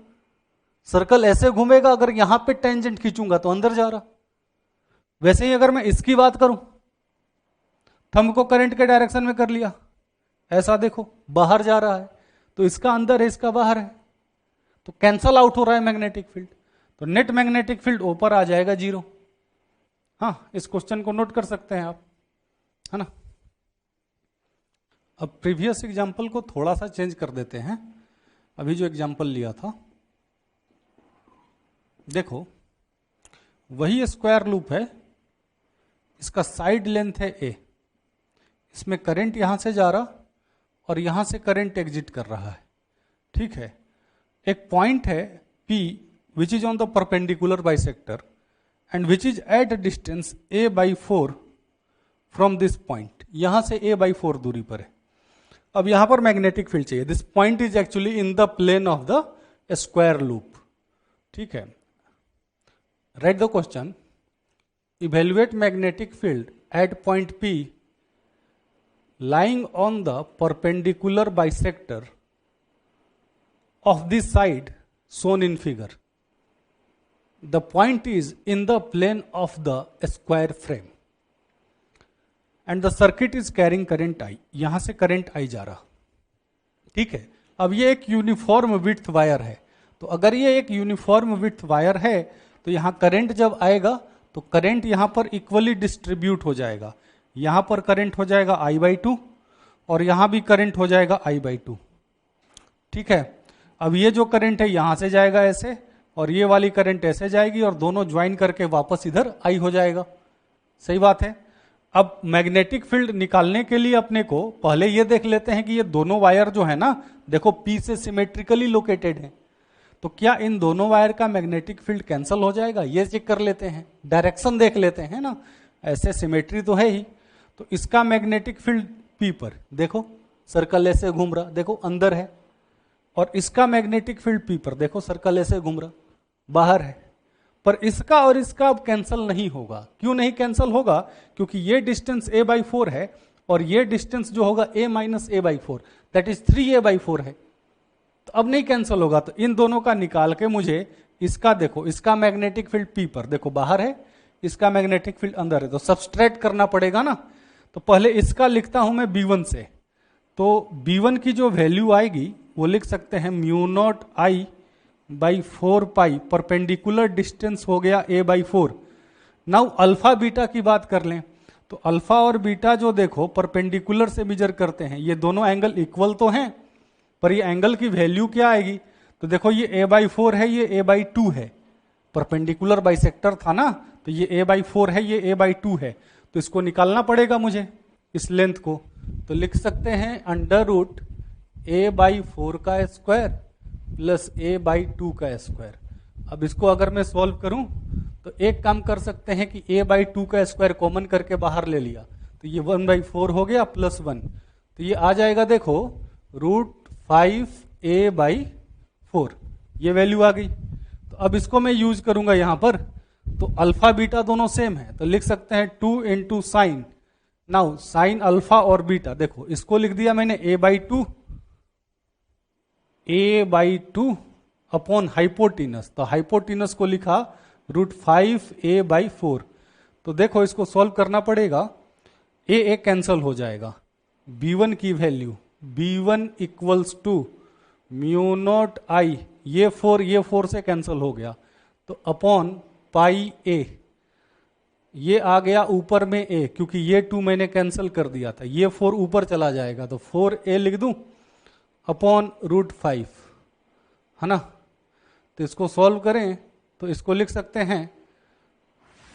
सर्कल ऐसे घूमेगा, अगर यहां पे टेंजेंट खींचूंगा तो अंदर जा रहा। वैसे ही अगर मैं इसकी बात करूं, थंब को करंट के डायरेक्शन में कर लिया, ऐसा देखो बाहर जा रहा है, तो इसका अंदर है, इसका बाहर है, तो कैंसल आउट हो रहा है मैग्नेटिक फील्ड, तो नेट मैग्नेटिक फील्ड ऊपर आ जाएगा 0। हाँ इस क्वेश्चन को नोट कर सकते हैं आप, है ना। अब प्रीवियस एग्जाम्पल को थोड़ा सा चेंज कर देते हैं, अभी जो एग्जाम्पल लिया था, देखो वही स्क्वायर लूप है, इसका साइड लेंथ है a, इसमें करंट यहां से जा रहा और यहां से करंट एग्जिट कर रहा है, ठीक है, एक पॉइंट है P which is on the perpendicular bisector and which is at distance a/4 from this point, यहां से a/4 दूरी पर है। अब यहां पर मैग्नेटिक फील्ड चाहिए। This point is actually in the plane of the square loop. ठीक है, right the question, evaluate magnetic field at point P lying on the perpendicular bisector of this side shown in figure. The point is in the plane of the square frame and the circuit is carrying current I. यहां से करंट I जा रहा। ठीक है, अब ये एक यूनिफॉर्म विड्थ वायर है, तो अगर ये एक यूनिफॉर्म विड्थ वायर है तो यहां करंट जब आएगा तो करंट यहां पर इक्वली डिस्ट्रीब्यूट हो जाएगा। यहां पर करंट हो जाएगा I/2 और यहां भी करंट हो जाएगा I/2। ठीक है, अब ये जो करंट है यहां से जाएगा ऐसे और ये वाली करंट ऐसे जाएगी और दोनों ज्वाइन करके वापस इधर I हो जाएगा। सही बात है। अब मैग्नेटिक फील्ड निकालने के लिए अपने को पहले ये देख लेते हैं कि ये दोनों वायर जो है ना, देखो P से सिमेट्रिकली लोकेटेड है, तो क्या इन दोनों वायर का मैग्नेटिक फील्ड कैंसिल हो जाएगा, ये चेक कर लेते हैं। डायरेक्शन देख लेते हैं ना, ऐसे सिमेट्री तो है ही, तो इसका मैग्नेटिक फील्ड P पर देखो सर्कल ऐसे घूम रहा, देखो अंदर है, और इसका मैग्नेटिक फील्ड P पर देखो सर्कल ऐसे घूम रहा, बाहर है। पर इसका और इसका अब कैंसिल नहीं होगा। क्यों नहीं कैंसिल होगा? क्योंकि ये डिस्टेंस a/4 है और ये डिस्टेंस जो होगा a-a/4 दैट इज 3a/4 है, तो अब नहीं कैंसिल होगा। तो इन दोनों का निकाल के मुझे इसका देखो, इसका मैग्नेटिक फील्ड P पर देखो बाहर है, इसका मैग्नेटिक फील्ड अंदर है, तो सबस्ट्रैक्ट करना पड़ेगा ना। तो पहले इसका लिखता हूं मैं B1 से, तो B1 की जो वैल्यू आएगी वो लिख सकते हैं μ0I/4 पाई, परपेंडिकुलर डिस्टेंस हो गया a/4। नाउ अल्फा बीटा की बात कर लें, तो अल्फा और बीटा जो देखो परपेंडिकुलर से मेजर करते हैं, ये दोनों एंगल इक्वल तो हैं, पर ये एंगल की वैल्यू क्या आएगी? तो देखो ये a/4 है, ये a/2 है, परपेंडिकुलर बाइसेक्टर था ना, तो ये a/4 है, ये a/2 है, तो इसको निकालना पड़ेगा मुझे इस लेंथ को। तो लिख सकते हैं √a/4 का स्क्वायर प्लस a/2 का स्क्वायर। अब इसको अगर मैं सॉल्व करूं तो एक काम कर सकते हैं कि a/2 का स्क्वायर कॉमन करके बाहर ले लिया, तो ये 1/4 हो गया प्लस 1, तो ये आ जाएगा देखो √5a/4, ये वैल्यू आ गई। तो अब इसको मैं यूज करूंगा यहां पर, तो अल्फा बीटा दोनों सेम है, तो लिख सकते हैं 2 × साइन। नाउ साइन अल्फा और बीटा, देखो इसको लिख दिया मैंने a/2 अपॉन हाइपोटीनस, तो हाइपोटीनस को लिखा √5a/4। तो देखो इसको सॉल्व करना पड़ेगा, a कैंसल हो जाएगा, b1 की value b1 equals to μ0I, ये 4 से कैंसल हो गया, तो अपॉन पाई a, ये आ गया ऊपर में a, क्योंकि ये 2 मैंने कैंसिल कर दिया था, ये 4 ऊपर चला जाएगा, तो 4a लिख दूं अपॉन √5, है ना। तो इसको सॉल्व करें तो इसको लिख सकते हैं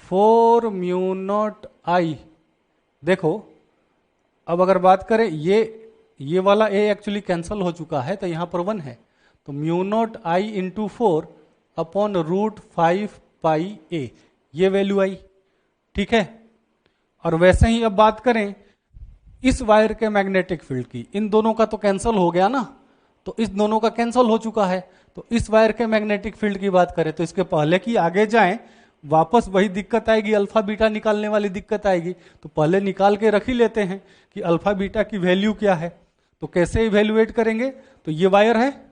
4 μ0I। देखो अब अगर बात करें, ये वाला a एक्चुअली कैंसिल हो चुका है, तो यहां पर 1 है, तो μ0I × 4 अपॉन √5 पाई a, ये वैल्यू आई। ठीक है, और वैसे ही अब बात करें इस वायर के मैग्नेटिक फील्ड की, इन दोनों का तो कैंसिल हो गया ना, तो इस दोनों का कैंसिल हो चुका है, तो इस वायर के मैग्नेटिक फील्ड की बात करें तो इसके पहले की आगे जाएं, वापस वही दिक्कत आएगी, अल्फा बीटा निकालने वाली दिक्कत आएगी, तो पहले निकाल के रख ही लेते हैं कि अल्फा बीटा की वैल्यू क्या है। तो कैसे इवेल्युएट करेंगे? तो ये वायर है,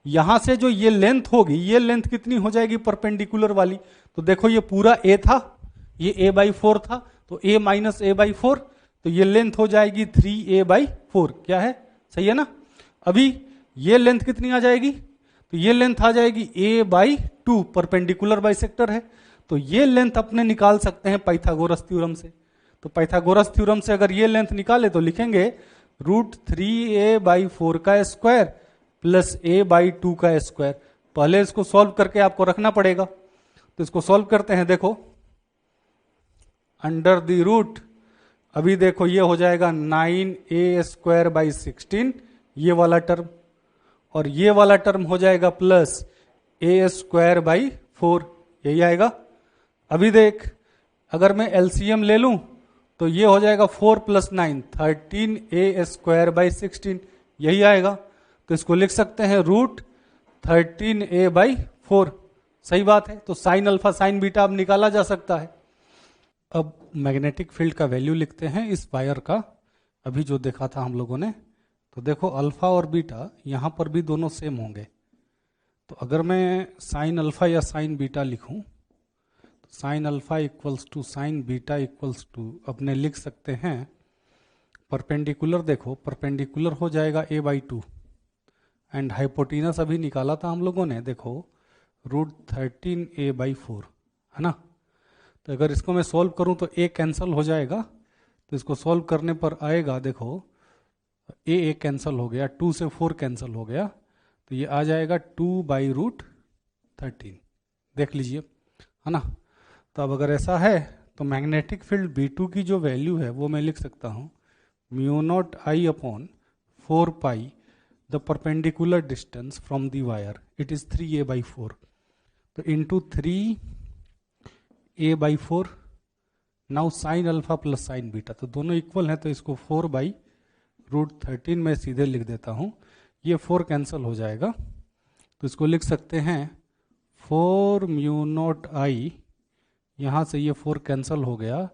यहां से जो ये लेंथ होगी, ये लेंथ कितनी हो जाएगी परपेंडिकुलर वाली? तो देखो ये पूरा a था, ये a/4 था, तो a - a/4, तो ये लेंथ हो जाएगी 3a/4। क्या है? सही है ना। अभी ये लेंथ कितनी आ जाएगी? तो ये लेंथ आ जाएगी a/2, परपेंडिकुलर बाइसेक्टर है, तो ये लेंथ अपने निकाल सकते हैं पाइथागोरस थ्योरम से। तो पाइथागोरस थ्योरम से अगर ये लेंथ निकाले तो लिखेंगे √3a/4 का स्क्वायर प्लस a/2 का स्क्वायर। पहले इसको सॉल्व करके आपको रखना पड़ेगा, तो इसको सॉल्व करते हैं। देखो अंडर द रूट, अभी देखो ये हो जाएगा 9a² / 16, ये वाला टर्म, और ये वाला टर्म हो जाएगा प्लस ए स्क्वायर बाई 4, यही आएगा। अभी देख, अगर मैं एलसीएम ले लूं तो ये हो जाएगा 4 + 9 13 ए स्क्वायर बाई 16, यही आएगा। तो इसको लिख सकते हैं √13a/4, सही बात है। तो साइन अल्फा साइन बीटा अब निकाला जा सकता है। अब मैग्नेटिक फील्ड का वैल्यू लिखते हैं इस वायर का, अभी जो देखा था हम लोगों ने। तो देखो अल्फा और बीटा यहां पर भी दोनों सेम होंगे। तो अगर मैं साइन अल्फा या साइन बीटा लिखूं तो sine alpha equals to sine beta equals to, अपने लिख सकते हैं परपेंडिकुलर। देखो परपेंडिकुलर हो जाएगा a/2 एंड हाइपोटेनस अभी निकाला था हम लोगों ने, देखो √13a/4 है ना। तो अगर इसको मैं सॉल्व करूं तो a कैंसिल हो जाएगा, तो इसको सॉल्व करने पर आएगा, देखो a कैंसिल हो गया, 2 से 4 कैंसिल हो गया, तो ये आ जाएगा 2/√13, देख लीजिए है ना। तो अब अगर ऐसा है तो मैग्नेटिक फील्ड B2 की जो वैल्यू है वो मैं लिख सकता हूं μ0I/4π the perpendicular distance from the wire, it is 3a/4, तो into 3a/4। Now sine alpha plus sine beta, तो दोनों इक्वल हैं, तो इसको 4/√13 में सीधे लिख देता हूं। ये 4 कैंसिल हो जाएगा, तो इसको लिख सकते हैं 4 μ0I, यहां से ये 4 कैंसिल हो गया,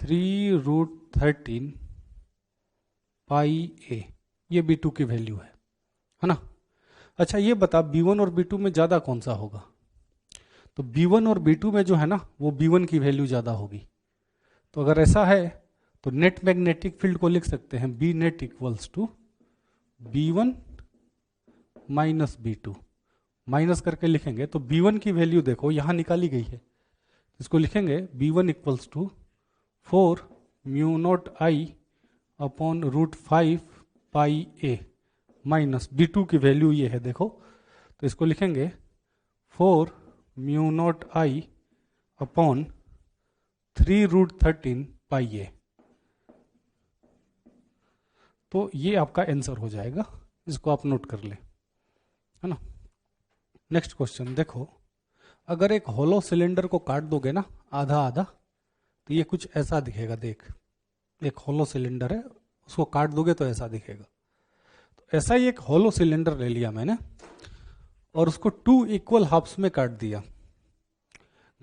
3√13πa, ये B2 की वैल्यू है ना। अच्छा ये बता B1 और B2 में ज्यादा कौन सा होगा? तो B1 और B2 में जो है ना वो B1 की वैल्यू ज्यादा होगी। तो अगर ऐसा है तो नेट मैग्नेटिक फील्ड को लिख सकते हैं B net equals to B1 minus B2, minus करके लिखेंगे तो B1 की वैल्यू देखो यहां निकाली गई है, इसको लिखेंगे B1 equals to 4 μ0I/5πa minus B2 की वैल्यू ये है, देखो तो इसको लिखेंगे 4 μ0I/3√13πa। तो ये आपका आंसर हो जाएगा, इसको आप नोट कर ले, है ना। नेक्स्ट क्वेश्चन देखो, अगर एक होलो सिलेंडर को काट दोगे ना आधा आधा तो ये कुछ ऐसा दिखेगा। देख एक होलो सिलेंडर है, उसको काट दोगे तो ऐसा दिखेगा। तो ऐसा ही एक होलो सिलेंडर ले लिया मैंने और उसको 2 इक्वल हाफ्स में काट दिया।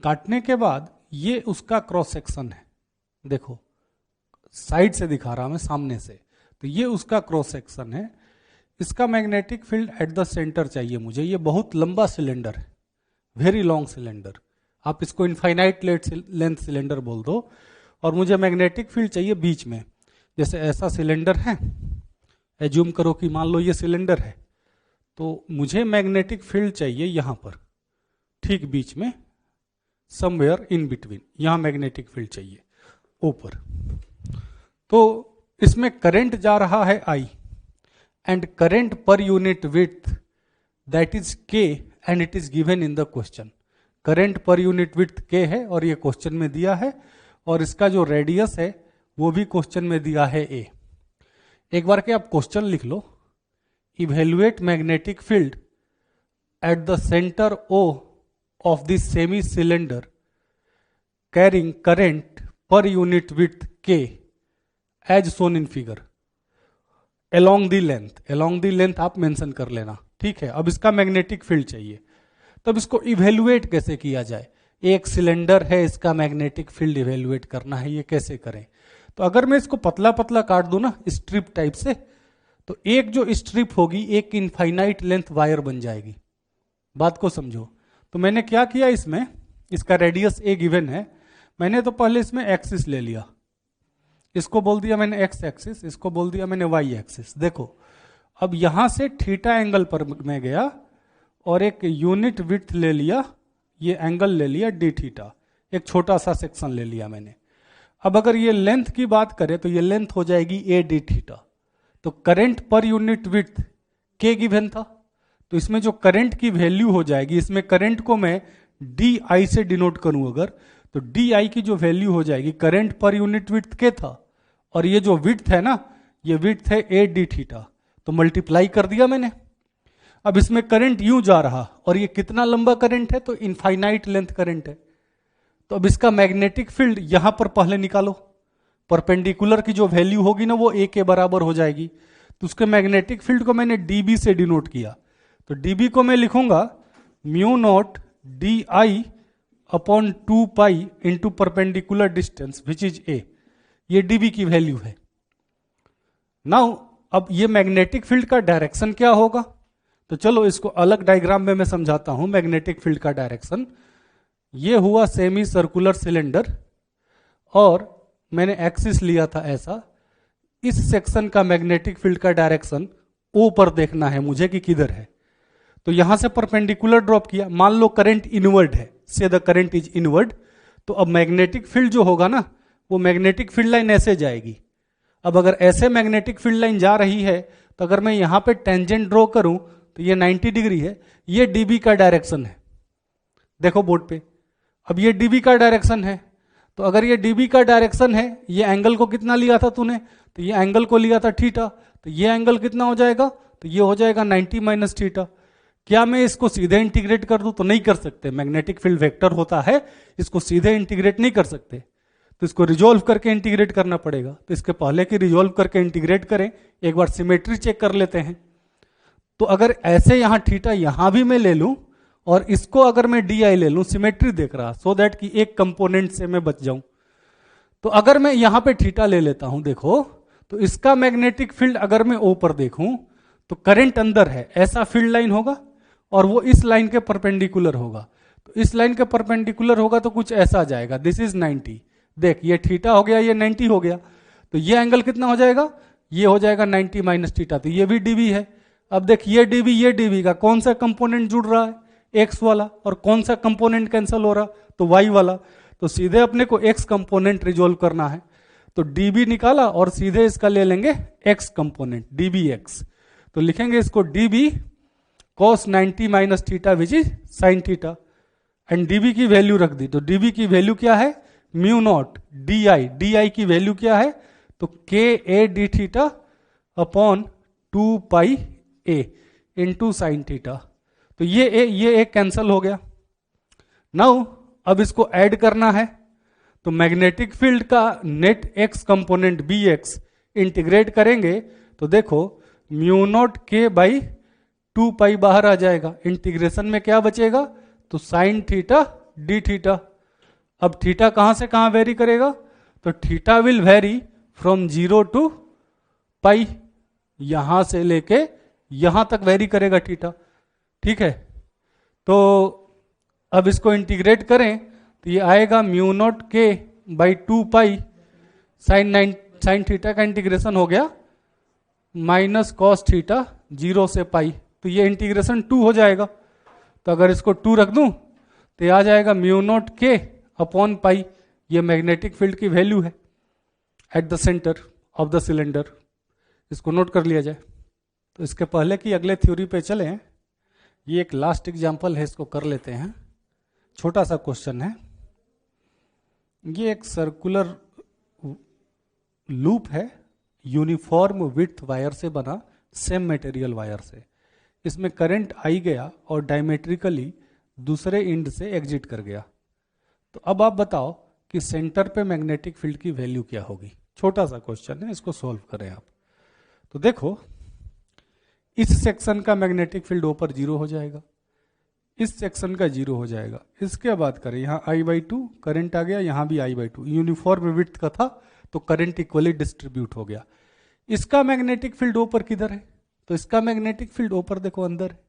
काटने के बाद ये उसका क्रॉस सेक्शन है, देखो साइड से दिखा रहा मैं, सामने से, तो ये उसका क्रॉस सेक्शन है। इसका magnetic field at the centre चाहिए मुझे। ये बहुत लंबा सिलेंडर है, वेरी लॉन्ग सिलेंडर, आप इसको इनफाइनाइट लेंथ सिलेंडर बोल दो, और मुझे मैग्नेटिक फील्ड चाहिए बीच में। जैसे ऐसा सिलेंडर है, एज्यूम करो कि मान लो ये सिलेंडर है, तो मुझे मैग्नेटिक फील्ड चाहिए यहां पर, ठीक बीच में, समवेयर इन बिटवीन, यहां मैग्नेटिक फील्ड चाहिए ऊपर। तो इसमें करंट जा रहा है I and current per unit width that is K and it is given in the question. Current per unit width K है और ये क्वेश्चन में दिया है, और इसका जो रेडियस है वो भी क्वेश्चन में दिया है A। एक बार के आप क्वेश्चन लिख लो, evaluate magnetic field at the centre O of the semi cylinder carrying current per unit width K as shown in figure along the length आप मेंशन कर लेना, ठीक है। अब इसका मैग्नेटिक फील्ड चाहिए, तब इसको इवेल्युएट कैसे किया जाए? एक सिलेंडर है, इसका मैग्नेटिक फील्ड इवेल्युएट करना है, ये कैसे करें? तो अगर मैं इसको पतला पतला काट दूं ना स्ट्रिप टाइप से, तो एक जो स्ट्रिप होगी एक इनफाइनाइट लेंथ वायर बन जाएगी। बात को समझो। तो मैंने क्या किया, इसमें इसका रेडियस A गिवन है, मैंने तो पहले इसमें एक्सिस ले लिया, इसको बोल दिया मैंने एक्स एक्सिस, इसको बोल दिया मैंने वाई एक्सिस। देखो अब यहां से थीटा एंगल पर मैं गया और एक यूनिट विड्थ ले लिया, ये एंगल ले लिया डी थीटा, एक छोटा सा सेक्शन ले लिया मैंने। अब अगर ये लेंथ की बात करें तो ये लेंथ हो जाएगी ए डी थीटा। तो current per unit width K given था, तो इसमें जो करंट की वैल्यू हो जाएगी, इसमें करंट को मैं डी आई से डिनोट करूं अगर, तो डी आई की जो वैल्यू हो जाएगी, current per unit width K था और ये जो विड्थ है ना, ये विड्थ है ए डी थीटा, तो मल्टीप्लाई कर दिया मैंने, अब इसमें करंट यूं जा रहा और ये कितना लंबा करंट है, तो इनफाइनाइट लेंथ करंट है। तो अब इसका मैग्नेटिक फील्ड यहां पर पहले निकालो, परपेंडिकुलर की जो वैल्यू होगी ना वो ए के बराबर हो जाएगी। तो उसके मैग्नेटिक फील्ड को मैंने डीबी से डिनोट किया, तो डीबी को मैं लिखूंगा mu naught D I upon 2 pi into perpendicular distance which is a. ये डीबी की वैल्यू है। नाउ अब ये मैग्नेटिक फील्ड का डायरेक्शन क्या होगा, तो चलो इसको अलग डायग्राम में मैं समझाता हूं। मैग्नेटिक फील्ड का डायरेक्शन ये हुआ सेमी सर्कुलर सिलेंडर और मैंने एक्सिस लिया था ऐसा। इस सेक्शन का मैग्नेटिक फील्ड का डायरेक्शन ओ पर देखना है मुझे कि किधर है। तो यहां से परपेंडिकुलर ड्रॉप किया, मान लो करंट इनवर्ड है, से द करंट इज इनवर्ड। तो अब मैग्नेटिक फील्ड जो होगा ना वो मैग्नेटिक फील्ड लाइन ऐसे जाएगी। अब अगर ऐसे मैग्नेटिक फील्ड लाइन जा रही है तो अगर मैं यहां पे टेंजेंट ड्रॉ करूं तो ये 90 डिग्री है, ये डीबी का डायरेक्शन है। देखो बोर्ड पे, अब ये डीबी का डायरेक्शन है। तो अगर ये डीबी का डायरेक्शन है, ये एंगल को कितना लिया था तूने, तो ये एंगल को लिया था थीटा। तो ये एंगल कितना हो जाएगा, तो ये हो जाएगा 90 माइनस थीटा। क्या मैं इसको सीधे इंटीग्रेट कर दूं, तो नहीं कर सकते, मैग्नेटिक फील्ड वेक्टर होता है, इसको सीधे इंटीग्रेट नहीं कर सकते। तो इसको रिजोल्व करके इंटीग्रेट करना पड़ेगा। तो इसके पहले कि रिजोल्व करके इंटीग्रेट करें, एक बार सिमेट्री चेक कर लेते हैं। तो अगर ऐसे यहां थीटा यहां भी मैं ले लूं और इसको अगर मैं डी आई ले लूं, सिमेट्री देख रहा, सो दैट कि एक कंपोनेंट से मैं बच जाऊं। तो अगर मैं यहां पे थीटा ले लेता हूं, देखो, तो इसका मैग्नेटिक फील्ड अगर मैं ओ पर देखूं तो करंट अंदर है, ऐसा फील्ड लाइन होगा और वो इस लाइन के परपेंडिकुलर होगा। तो इस लाइन के परपेंडिकुलर होगा तो कुछ ऐसा जाएगा, दिस इज 90। देख ये थीटा हो गया, ये 90 हो गया। तो ये एंगल कितना हो जाएगा, ये हो जाएगा 90 माइनस थीटा। तो ये भी डीबी है। अब देख ये डीबी का कौन सा कंपोनेंट जुड़ रहा है, एक्स वाला, और कौन सा कंपोनेंट कैंसिल हो रहा, तो वाई वाला। तो सीधे अपने को एक्स कंपोनेंट रिजोल्व करना है। तो डीबी निकाला और सीधे इसका ले लेंगे एक्स कंपोनेंट, डीबी एक्स। तो लिखेंगे इसको dB cos 90 minus theta which is sine theta. And dB की वैल्यू रख दी, तो डीबी की वैल्यू क्या है, म्यू नॉट डी आई की वैल्यू क्या है, तो के A D theta upon 2 pi A into sine theta. तो ये एक कैंसल हो गया। नाउ अब इसको ऐड करना है, तो मैग्नेटिक फील्ड का net X component B X integrate करेंगे तो देखो म्यू नॉट के बाई 2 पाई बाहर आ जाएगा। इंटीग्रेशन में क्या बचेगा, तो साइन थीटा डी थीटा। अब थीटा कहां से कहां वेरी करेगा, तो theta will vary from 0 to pi, यहां से लेके यहां तक वेरी करेगा थीटा। ठीक है, तो अब इसको इंटीग्रेट करें तो ये आएगा म्यू नॉट के बाई 2 पाई साइन थीटा का इंटीग्रेशन हो गया माइनस कॉस थीटा 0 से पाई। तो ये इंटीग्रेशन 2 हो जाएगा। तो अगर इसको 2 रख दूं तो ये आ जाएगा म्यू नॉट के अपॉन पाई। ये मैग्नेटिक फील्ड की वैल्यू है eight the centre of the cylinder. इसको नोट कर लिया जाए। तो इसके पहले कि अगले थ्योरी पे चलें, ये एक लास्ट एग्जांपल है, इसको कर लेते हैं। छोटा सा क्वेश्चन है। ये एक सर्कुलर लूप है, यूनिफॉर्म विड्थ वायर से बना, सेम मटेरियल वायर से। इसमें करंट आई गया और डायमेट्रिकली दूसरे एंड से एग्जिट कर गया। तो अब आप बताओ कि सेंटर पे मैग्नेटिक फील्ड की वैल्यू क्या होगी। छोटा सा क्वेश्चन है, इसको सॉल्व करें आप। तो देखो इस सेक्शन का मैग्नेटिक फील्ड ऊपर 0 हो जाएगा, इस सेक्शन का 0 हो जाएगा। इसके बाद करें, यहाँ I/2 करंट आ गया, यहाँ भी I/2, यूनिफॉर्म विड्थ का था तो करंट इक्वली डिस्ट्रीब्यूट हो गया। इसका मैग्नेटिक फील्ड ऊपर किधर है, तो इसका मैग्नेटिक फील्ड ऊपर देखो अंदर है,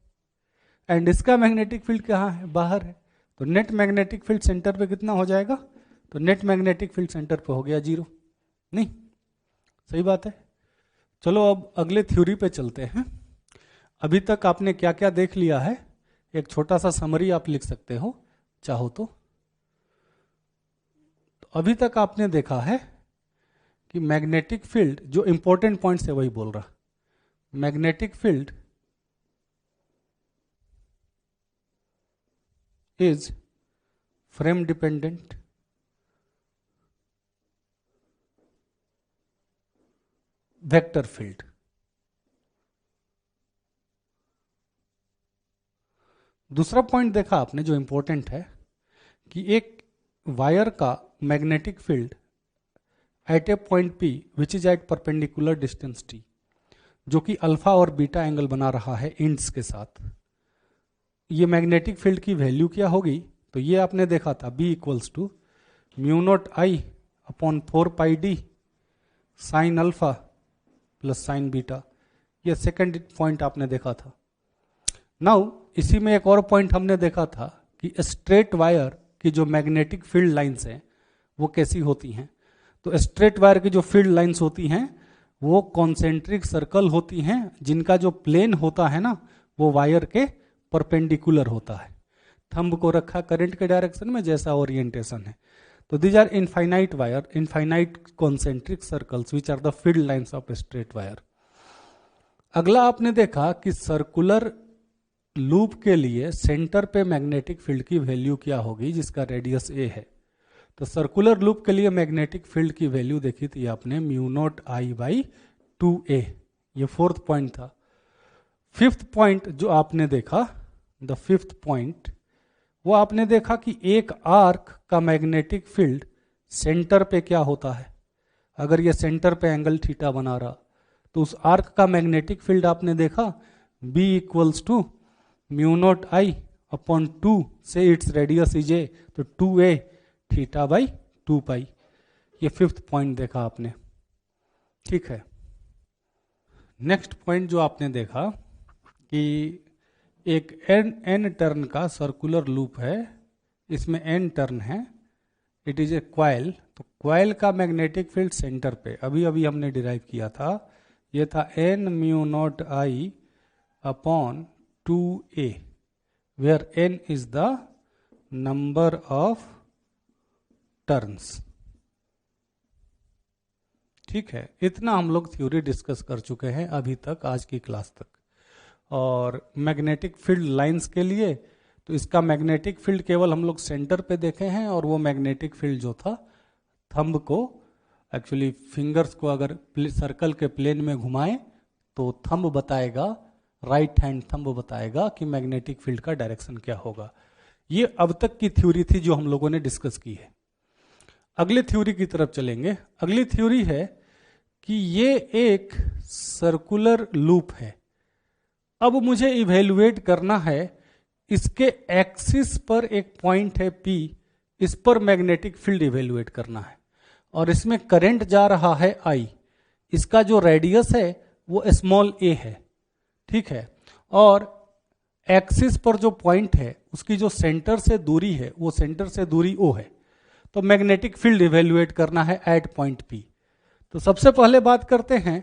एंड इसका मैग्नेटिक फील्ड कहाँ है, बाहर है। तो नेट मैग्नेटिक फील्ड सेंटर पे कितना हो जाएगा, तो नेट मैग्नेटिक फील्ड सेंटर पे हो गया 0। नहीं, सही बात है। चलो अब अगले थ्योरी पे चलते हैं। अभी तक आपने क्या क्या देख लिया है, एक छोटा सा समरी आप लिख सकते हो चाहो तो। अभी तक आपने देखा है कि मैग्नेटिक फील्ड, जो इंपॉर्टेंट पॉइंट्स है वही बोल रहा, magnetic field is frame dependent, vector field. दूसरा पॉइंट देखा आपने जो इंपॉर्टेंट है कि एक वायर का magnetic field at a point P which is at perpendicular distance T, जो कि अल्फा और बीटा एंगल बना रहा है इंड्स के साथ, ये मैग्नेटिक फील्ड की वैल्यू क्या होगी? तो ये आपने देखा था B equals to mu not I upon 4πd sine alpha plus sine beta. ये सेकंड पॉइंट आपने देखा था। नाउ इसी में एक और पॉइंट हमने देखा था कि स्ट्रेट वायर की जो मैग्नेटिक फील्ड लाइंस हैं वो कैसी होती हैं। तो स्ट्रेट वायर की जो फील्ड लाइंस होती हैं वो कॉन्सेंट्रिक सर्कल होती हैं, जिनका जो प्लेन होता है ना वो वायर के परपेंडिकुलर होता है। थंब को रखा करंट के डायरेक्शन में, जैसा ओरिएंटेशन है। तो these are infinite wire, infinite concentric circles which are the field lines of straight wire. अगला आपने देखा कि सर्कुलर लूप के लिए सेंटर पे मैग्नेटिक फील्ड की वैल्यू क्या होगी, जिसका रेडियस a है। तो सर्कुलर लूप के लिए मैग्नेटिक फील्ड की वैल्यू देखी थी आपने mu naught I by 2a। ये फोर्थ पॉइंट था। फिफ्थ पॉइंट जो आपने देखा, द फिफ्थ पॉइंट, वो आपने देखा कि एक आर्क का मैग्नेटिक फील्ड सेंटर पे क्या होता है। अगर ये सेंटर पे एंगल थीटा बना रहा तो उस आर्क का मैग्नेटिक फील्ड आपने देखा B equals to mu not I upon 2 से इट्स रेडियस इज a, तो 2a थीटा बाई 2π। ये फिफ्थ पॉइंट देखा आपने, ठीक है। नेक्स्ट पॉइंट जो आपने देखा कि एक n टर्न का सर्कुलर लूप है, इसमें n टर्न है, इट इज ए क्वाइल। तो क्वाइल का मैग्नेटिक फील्ड सेंटर पे अभी अभी हमने डिराइव किया था, ये था n mu not I upon 2a, where n is the number of turns. ठीक है, इतना हम लोग थ्योरी डिस्कस कर चुके हैं अभी तक, आज की क्लास तक। और मैग्नेटिक फील्ड लाइंस के लिए तो इसका मैग्नेटिक फील्ड केवल हम लोग सेंटर पे देखे हैं, और वो मैग्नेटिक फील्ड जो था थंब को, एक्चुअली फिंगर्स को अगर सर्कल के प्लेन में घुमाएं तो थंब बताएगा, राइट हैंड थंब बताएगा कि मैग्नेटिक फील्ड का डायरेक्शन क्या होगा। ये अब तक की थ्योरी थी जो हम लोगों ने डिस्कस की है। अगले थ्योरी की तरफ चलेंगे। अगली थ्योरी है कि ये एक सर्कुलर लूप है। अब मुझे इवेल्युएट करना है, इसके एक्सिस पर एक पॉइंट है P, इस पर मैग्नेटिक फील्ड इवेल्युएट करना है, और इसमें करंट जा रहा है I। इसका जो रेडियस है वो स्मॉल a है, ठीक है। और एक्सिस पर जो पॉइंट है उसकी जो सेंटर से दूरी है वो सेंटर से दूरी O है। तो मैग्नेटिक फील्ड इवेल्युएट करना है एट पॉइंट P। तो सबसे पहले बात करते हैं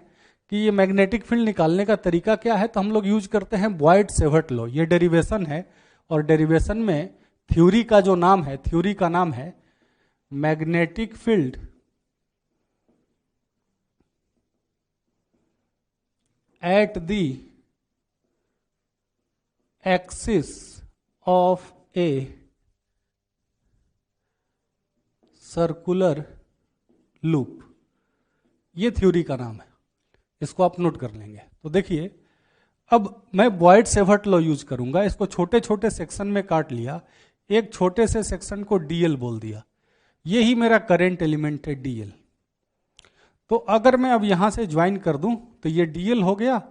कि ये मैग्नेटिक फील्ड निकालने का तरीका क्या है। तो हम लोग यूज करते हैं बॉयड-सेवर्ट लॉ। ये डेरिवेशन है, और डेरिवेशन में थ्योरी का जो नाम है, थ्योरी का नाम है magnetic field at the axis of A circular loop. ये थ्योरी का नाम है, इसको आप नोट कर लेंगे। तो देखिए, अब मैं बॉयड-सेवर्ट लॉ यूज करूंगा। इसको छोटे छोटे सेक्शन में काट लिया, एक छोटे से सेक्शन को dl बोल दिया। ये ही मेरा करंट एलिमेंट है dl। तो अगर मैं अब यहां से ज्वाइन कर दूं तो ये dl हो गया,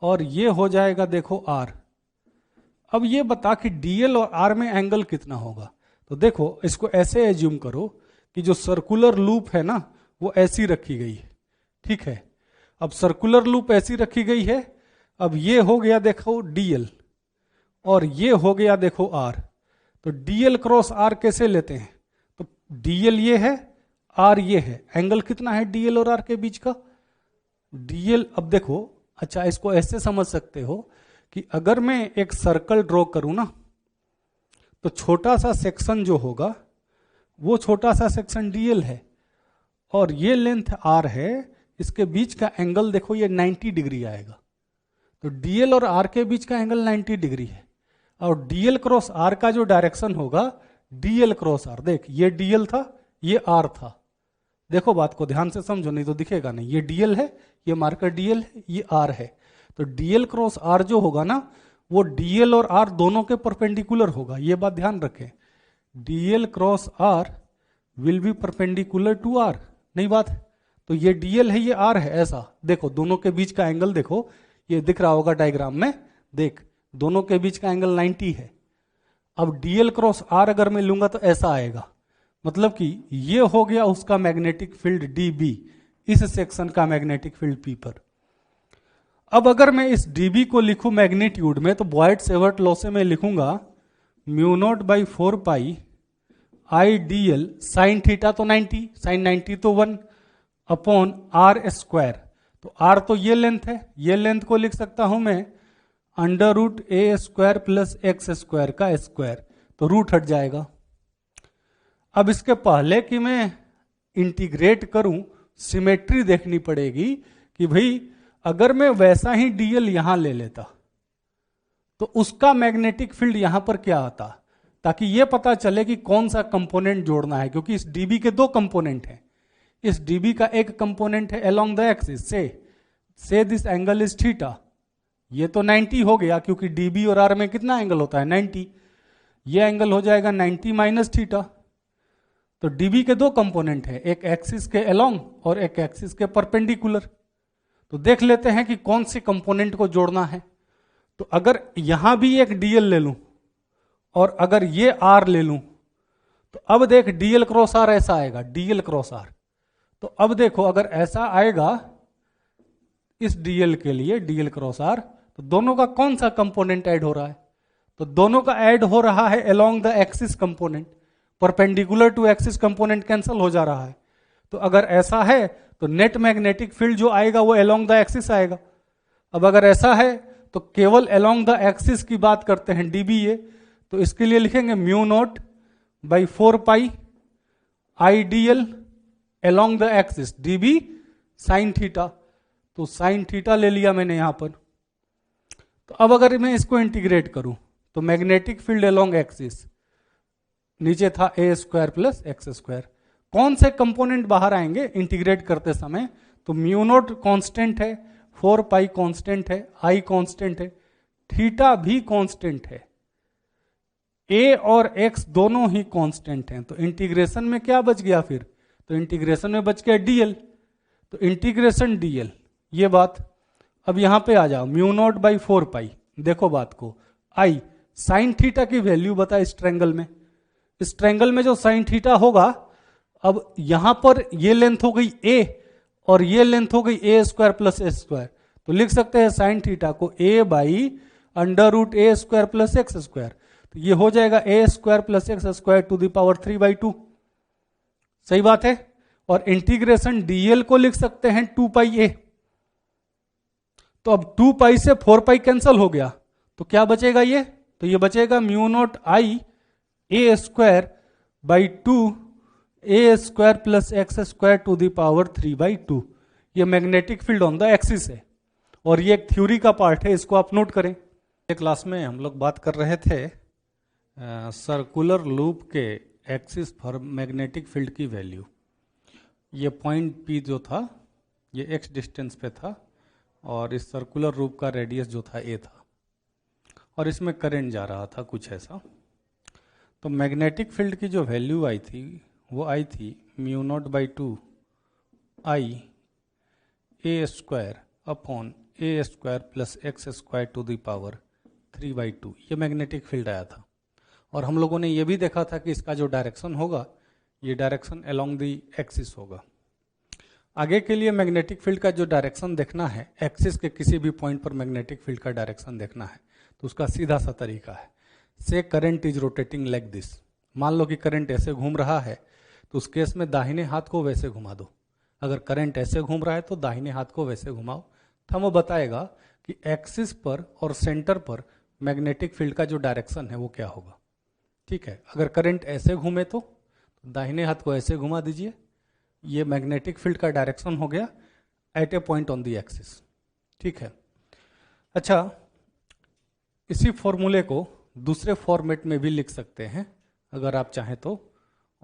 और ये हो जाएगा देखो r। अब ये बता कि dl और r में एंगल कितना होगा। तो देखो, इसको ऐसे एज्यूम करो कि जो सर्कुलर लूप है ना वो ऐसी रखी गई है, ठीक है। अब सर्कुलर लूप ऐसी रखी गई है। अब ये हो गया देखो dl, और ये हो गया देखो r। तो dl क्रॉस r कैसे लेते हैं? तो dl ये है, r ये है। एंगल कितना है dl और r के बीच का? dl, अब देखो, अच्छा इसको ऐसे समझ सकते हो कि अगर मैं एक सर्कल ड्रॉ करूं ना, तो छोटा सा सेक्शन जो होगा वो छोटा सा सेक्शन dl है, और ये लेंथ r है। इसके बीच का एंगल देखो, ये 90 डिग्री आएगा। तो dl और r के बीच का एंगल 90 डिग्री है, और dl क्रॉस r का जो डायरेक्शन होगा dl क्रॉस r, देख ये dl था, ये r था। देखो बात को ध्यान से समझो, नहीं तो दिखेगा नहीं। ये dl है, ये मार्कर dl है, ये r है। तो dl क्रॉस r जो होगा ना वो डीएल और आर दोनों के परपेंडिकुलर होगा, ये बात ध्यान रखें। Dl cross r will be perpendicular to r, नहीं बात? तो ये डीएल है, ये आर है, ऐसा देखो दोनों के बीच का एंगल देखो, ये दिख रहा होगा डायग्राम में, देख दोनों के बीच का एंगल 90 है। अब डीएल क्रॉस आर अगर मैं लूंगा तो ऐसा आएगा, मतलब कि ये हो गया उसका मैग्नेटिक फील्ड डीबी, इस सेक्शन का मैग्नेटिक फील्ड पी पर। अब अगर मैं इस डीबी को लिखूं मैग्नीट्यूड में, तो बॉयड सेवर्ट लॉ से मैं लिखूंगा mu naught by 4 pi I D L sine theta तो 90, साइन 90 तो 1 अपॉन आर स्क्वायर। तो आर तो ये लेंथ है, ये लेंथ को लिख सकता हूं मैं under root A square plus x square का स्क्वायर, तो रूट हट जाएगा। अब इसके पहले कि मैं इंटीग्रेट करूं, सिमेट्री देखनी पड़ेगी कि भाई अगर मैं वैसा ही डीएल यहां ले लेता तो उसका मैग्नेटिक फील्ड यहां पर क्या आता, ताकि यह पता चले कि कौन सा कंपोनेंट जोड़ना है, क्योंकि इस डीबी के दो कंपोनेंट हैं। इस डीबी का एक कंपोनेंट है अलोंग द एक्सिस से दिस एंगल इज थीटा, ये तो 90 हो गया क्योंकि डीबी और आर में कितना एंगल होता है 90, ये एंगल हो जाएगा 90 माइनस थीटा। तो डीबी के दो कंपोनेंट हैं, एक एक्सिस के अलोंग और एक एक्सिस के परपेंडिकुलर। तो देख लेते हैं कि कौन सी कंपोनेंट को जोड़ना है। तो अगर यहां भी एक डीएल ले लूं और अगर ये आर ले लूं, तो अब देख डीएल क्रॉस आर ऐसा आएगा, डीएल क्रॉस आर। तो अब देखो अगर ऐसा आएगा इस डीएल के लिए, डीएल क्रॉस आर, तो दोनों का कौन सा कंपोनेंट ऐड हो रहा है? तो दोनों का ऐड हो रहा है along the axis component, perpendicular to axis component cancel हो जा रहा है। तो अगर ऐसा है तो नेट मैग्नेटिक फील्ड जो आएगा वो अलोंग द एक्सिस आएगा। अब अगर ऐसा है तो केवल अलोंग द एक्सिस की बात करते हैं डीबी ये, तो इसके लिए लिखेंगे mu naught by 4 pi I D L along the axis dB sine theta. तो साइन थीटा ले लिया मैंने यहां पर। तो अब अगर मैं इसको इंटीग्रेट करूं तो मैग्नेटिक फील्ड अलोंग एक्सिस नीचे था ए स्क्वायर प्लस एक्स स्क्वायर, कौन से कंपोनेंट बाहर आएंगे इंटीग्रेट करते समय? तो म्यू नॉट कांस्टेंट है, 4 पाई कांस्टेंट है, आई कांस्टेंट है, थीटा भी कांस्टेंट है, ए और एक्स दोनों ही कांस्टेंट हैं। तो इंटीग्रेशन में क्या बच गया फिर? तो इंटीग्रेशन में बच गया डीएल। तो इंटीग्रेशन डीएल, ये बात। अब यहां पे आ जाओ, म्यू नॉट बाई 4 पाई, देखो बात को, आई साइन थीटा की वैल्यू बता इस ट्रायंगल में। इस ट्रायंगल में जो साइन थीटा होगा, अब यहां पर ये लेंथ हो गई ए और ये लेंथ हो गई A square plus A square, तो लिख सकते हैं साइन थीटा को A by under root A square plus x square. तो ये हो जाएगा A square plus x square to the power 3/2, सही बात है। और इंटीग्रेशन डीएल को लिख सकते हैं 2 पाई ए। तो अब 2 पाई से 4 पाई कैंसिल हो गया, तो क्या बचेगा ये? तो ये बचेगा mu not I A square by 2 A square plus x square to the power 3/2। ये magnetic field on the axis है और ये एक थ्योरी का पार्ट है, इसको आप नोट करें। क्लास में हम लोग बात कर रहे थे सर्कुलर लूप के एक्सिस फॉर मैग्नेटिक फील्ड की वैल्यू। ये पॉइंट पी जो था ये एक्स डिस्टेंस पे था और इस सर्कुलर लूप का रेडियस जो था ए था और इसमें करंट जा रहा था कुछ ऐसा। तो मैग्नेटिक फील्ड की जो वैल्यू आई थी वो आई थी mu naught by 2 I A square upon a square plus x square to the power 3/2। ये मैग्नेटिक फील्ड आया था और हम लोगों ने ये भी देखा था कि इसका जो डायरेक्शन होगा ये डायरेक्शन अलोंग द एक्सिस होगा। आगे के लिए मैग्नेटिक फील्ड का जो डायरेक्शन देखना है, एक्सिस के किसी भी पॉइंट पर मैग्नेटिक फील्ड का डायरेक्शन देखना है, तो उसका सीधा सा तरीका है, से current is rotating like this. मान लो कि करंट ऐसे घूम रहा है तो उस केस में दाहिने हाथ को वैसे घुमा दो। अगर करंट ऐसे घूम रहा है तो दाहिने हाथ को वैसे घुमाओ, तो वो बताएगा कि एक्सिस पर और सेंटर पर मैग्नेटिक फील्ड का जो डायरेक्शन है वो क्या होगा। ठीक है, अगर करंट ऐसे घूमे तो दाहिने हाथ को ऐसे घुमा दीजिए, ये मैग्नेटिक फील्ड का डायरेक्शन हो गया at a point on the axis. ठीक है, अच्छा इसी फॉर्मूले को दूसरे फॉर्मेट में भी लिख सकते हैं अगर आप चाहें तो,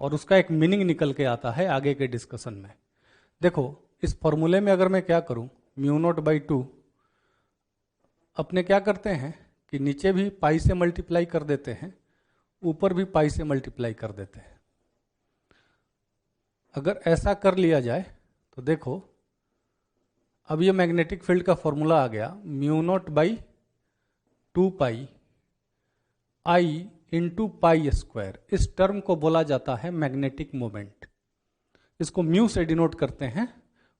और उसका एक मीनिंग निकल के आता है आगे के डिस्कशन में। देखो इस फॉर्मूले में अगर मैं क्या करूं, म्यू नॉट बाई 2, अपने क्या करते हैं कि नीचे भी पाई से मल्टीप्लाई कर देते हैं, ऊपर भी पाई से मल्टीप्लाई कर देते हैं। अगर ऐसा कर लिया जाए तो देखो, अब ये मैग्नेटिक फील्ड का फॉर्मूला आ गया, mu naught by 2 pi I into pi square. इस टर्म को बोला जाता है मैग्नेटिक मोमेंट। इसको म्यू से डिनोट करते हैं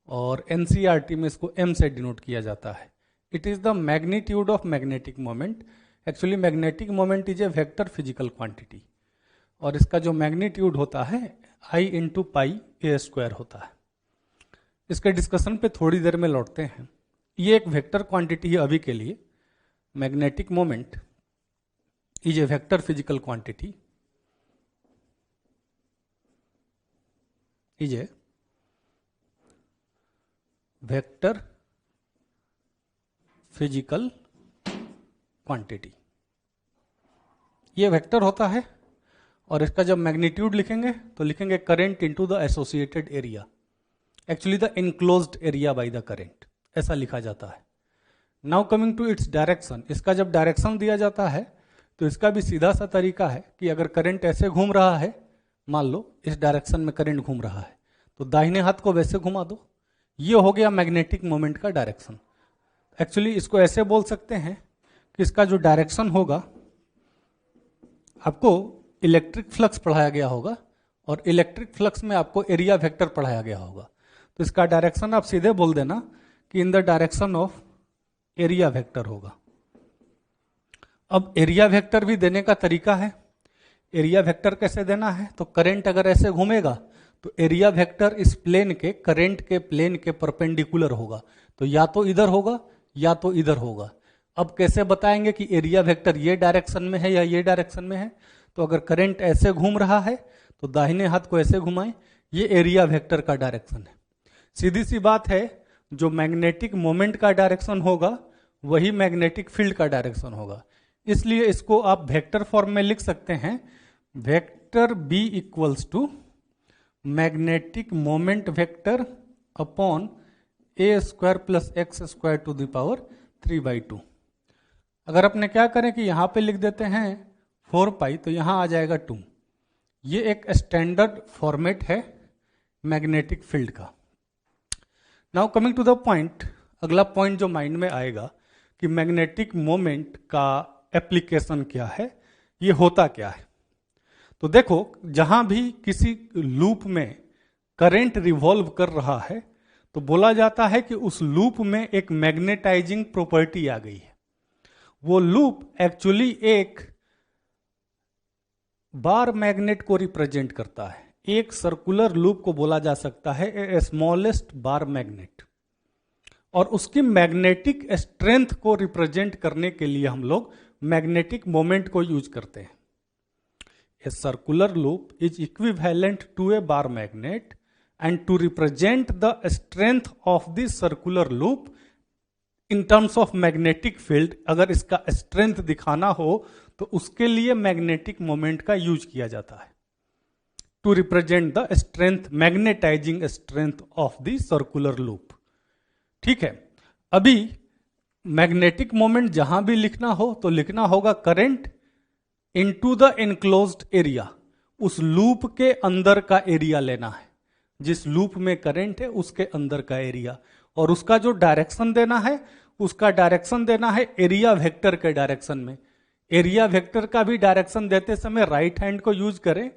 और एनसीईआरटी में इसको एम से डिनोट किया जाता है। It is the magnitude of magnetic moment. Actually magnetic moment is a vector physical quantity और इसका जो मैग्नीट्यूड होता है आई इंटू पाई ए स्क्वायर होता है। इसके डिस्कशन पे थोड़ी देर में लौटते हैं। ये एक वेक्टर क्वांटिटी है अभी के लिए। Magnetic moment is a vector physical quantity, is a vector physical quantity. ये वेक्टर होता है और इसका जब मैग्नीट्यूड लिखेंगे तो लिखेंगे current into the associated area, actually the enclosed area by the current, ऐसा लिखा जाता है। Now coming to its direction. इसका जब डायरेक्शन दिया जाता है तो इसका भी सीधा सा तरीका है कि अगर करंट ऐसे घूम रहा है, मान लो इस डायरेक्शन में करंट घूम रहा है, तो दाहिने हाथ को वैसे घुमा दो। ये हो गया मैग्नेटिक मोमेंट का डायरेक्शन। एक्चुअली इसको ऐसे बोल सकते हैं कि इसका जो डायरेक्शन होगा, आपको इलेक्ट्रिक फ्लक्स पढ़ाया गया होगा और इलेक्ट्रिक फ्लक्स में आपको एरिया वेक्टर पढ़ाया गया होगा, तो इसका डायरेक्शन आप सीधे बोल देना कि in the direction of area vector होगा। अब एरिया वेक्टर भी देने का तरीका है। एरिया वेक्टर कैसे देना है, तो करंट अगर ऐसे घूमेगा तो एरिया वेक्टर इस प्लेन के, करंट के प्लेन के परपेंडिकुलर होगा, तो या तो इधर होगा या तो इधर होगा। अब कैसे बताएंगे कि एरिया वेक्टर ये डायरेक्शन में है या ये डायरेक्शन में है, तो अगर करंट ऐसे घूम रहा है तो दाहिने हाथ को ऐसे घुमाएं, ये एरिया वेक्टर का डायरेक्शन है। सीधी सी बात है, जो मैग्नेटिक मोमेंट का डायरेक्शन होगा वही मैग्नेटिक फील्ड का डायरेक्शन होगा। इसलिए इसको आप वेक्टर फॉर्म में लिख सकते हैं, vector B equals to magnetic moment vector upon a square plus x square to the power 3/2। अगर अपने क्या करें कि यहां पे लिख देते हैं 4 पाई, तो यहां आ जाएगा 2। ये एक स्टैंडर्ड फॉर्मेट है मैग्नेटिक फील्ड का। Now coming to the point, अगला पॉइंट जो माइंड में आएगा कि मैग्नेटिक मोमेंट का एप्लीकेशन क्या है, ये होता क्या है। तो देखो, जहां भी किसी लूप में करंट रिवॉल्व कर रहा है तो बोला जाता है कि उस लूप में एक मैग्नेटाइजिंग प्रॉपर्टी आ गई है। वो लूप एक्चुअली एक बार मैग्नेट को रिप्रेजेंट करता है। एक सर्कुलर लूप को बोला जा सकता है ए स्मॉलेस्ट बार मैग्नेट, और उसकी मैग्नेटिक स्ट्रेंथ को रिप्रेजेंट करने के लिए हम लोग मैग्नेटिक मोमेंट को यूज करते हैं। A circular loop is equivalent to a bar magnet and to represent the strength of the circular loop in terms of magnetic field, अगर इसका स्ट्रेंथ दिखाना हो तो उसके लिए मैग्नेटिक मोमेंट का यूज किया जाता है, to represent the strength, magnetizing strength of the circular loop. ठीक है, अभी मैग्नेटिक मोमेंट जहां भी लिखना हो तो लिखना होगा current into the enclosed area. उस लूप के अंदर का एरिया लेना है, जिस लूप में करंट है उसके अंदर का एरिया, और उसका जो डायरेक्शन देना है उसका डायरेक्शन देना है एरिया वेक्टर के डायरेक्शन में। एरिया वेक्टर का भी डायरेक्शन देते समय राइट हैंड को यूज करें।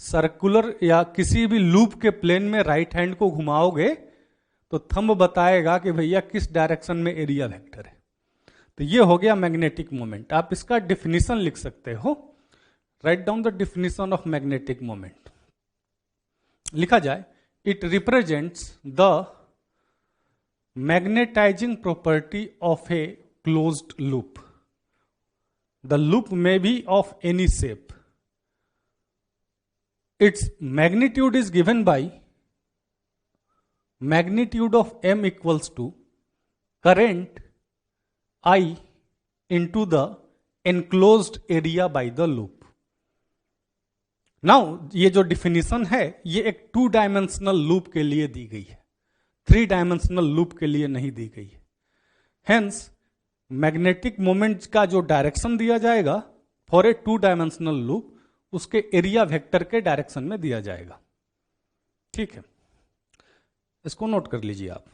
सर्कुलर या किसी भी लूप के प्लेन में राइट हैंड को घुमाओगे तो थंब बताएगा कि भैया किस डायरेक्शन में एरिया वेक्टर है। तो ये हो गया मैग्नेटिक मोमेंट। आप इसका डिफिनीशन लिख सकते हो, write down the definition of magnetic moment. लिखा जाए, it represents the magnetizing property of a closed loop. The loop may be of any shape. Its magnitude is given by magnitude of m equals to current I into the enclosed area by the loop. Now ये जो डिफिनीशन है ये एक 2 डायमेंशनल लूप के लिए दी गई है, 3 डायमेंशनल लूप के लिए नहीं दी गई है। Hence मैग्नेटिक मोमेंट का जो डायरेक्शन दिया जाएगा फॉर ए 2 डायमेंशनल लूप, उसके एरिया वेक्टर के डायरेक्शन में दिया जाएगा। ठीक है, इसको नोट कर लीजिए आप।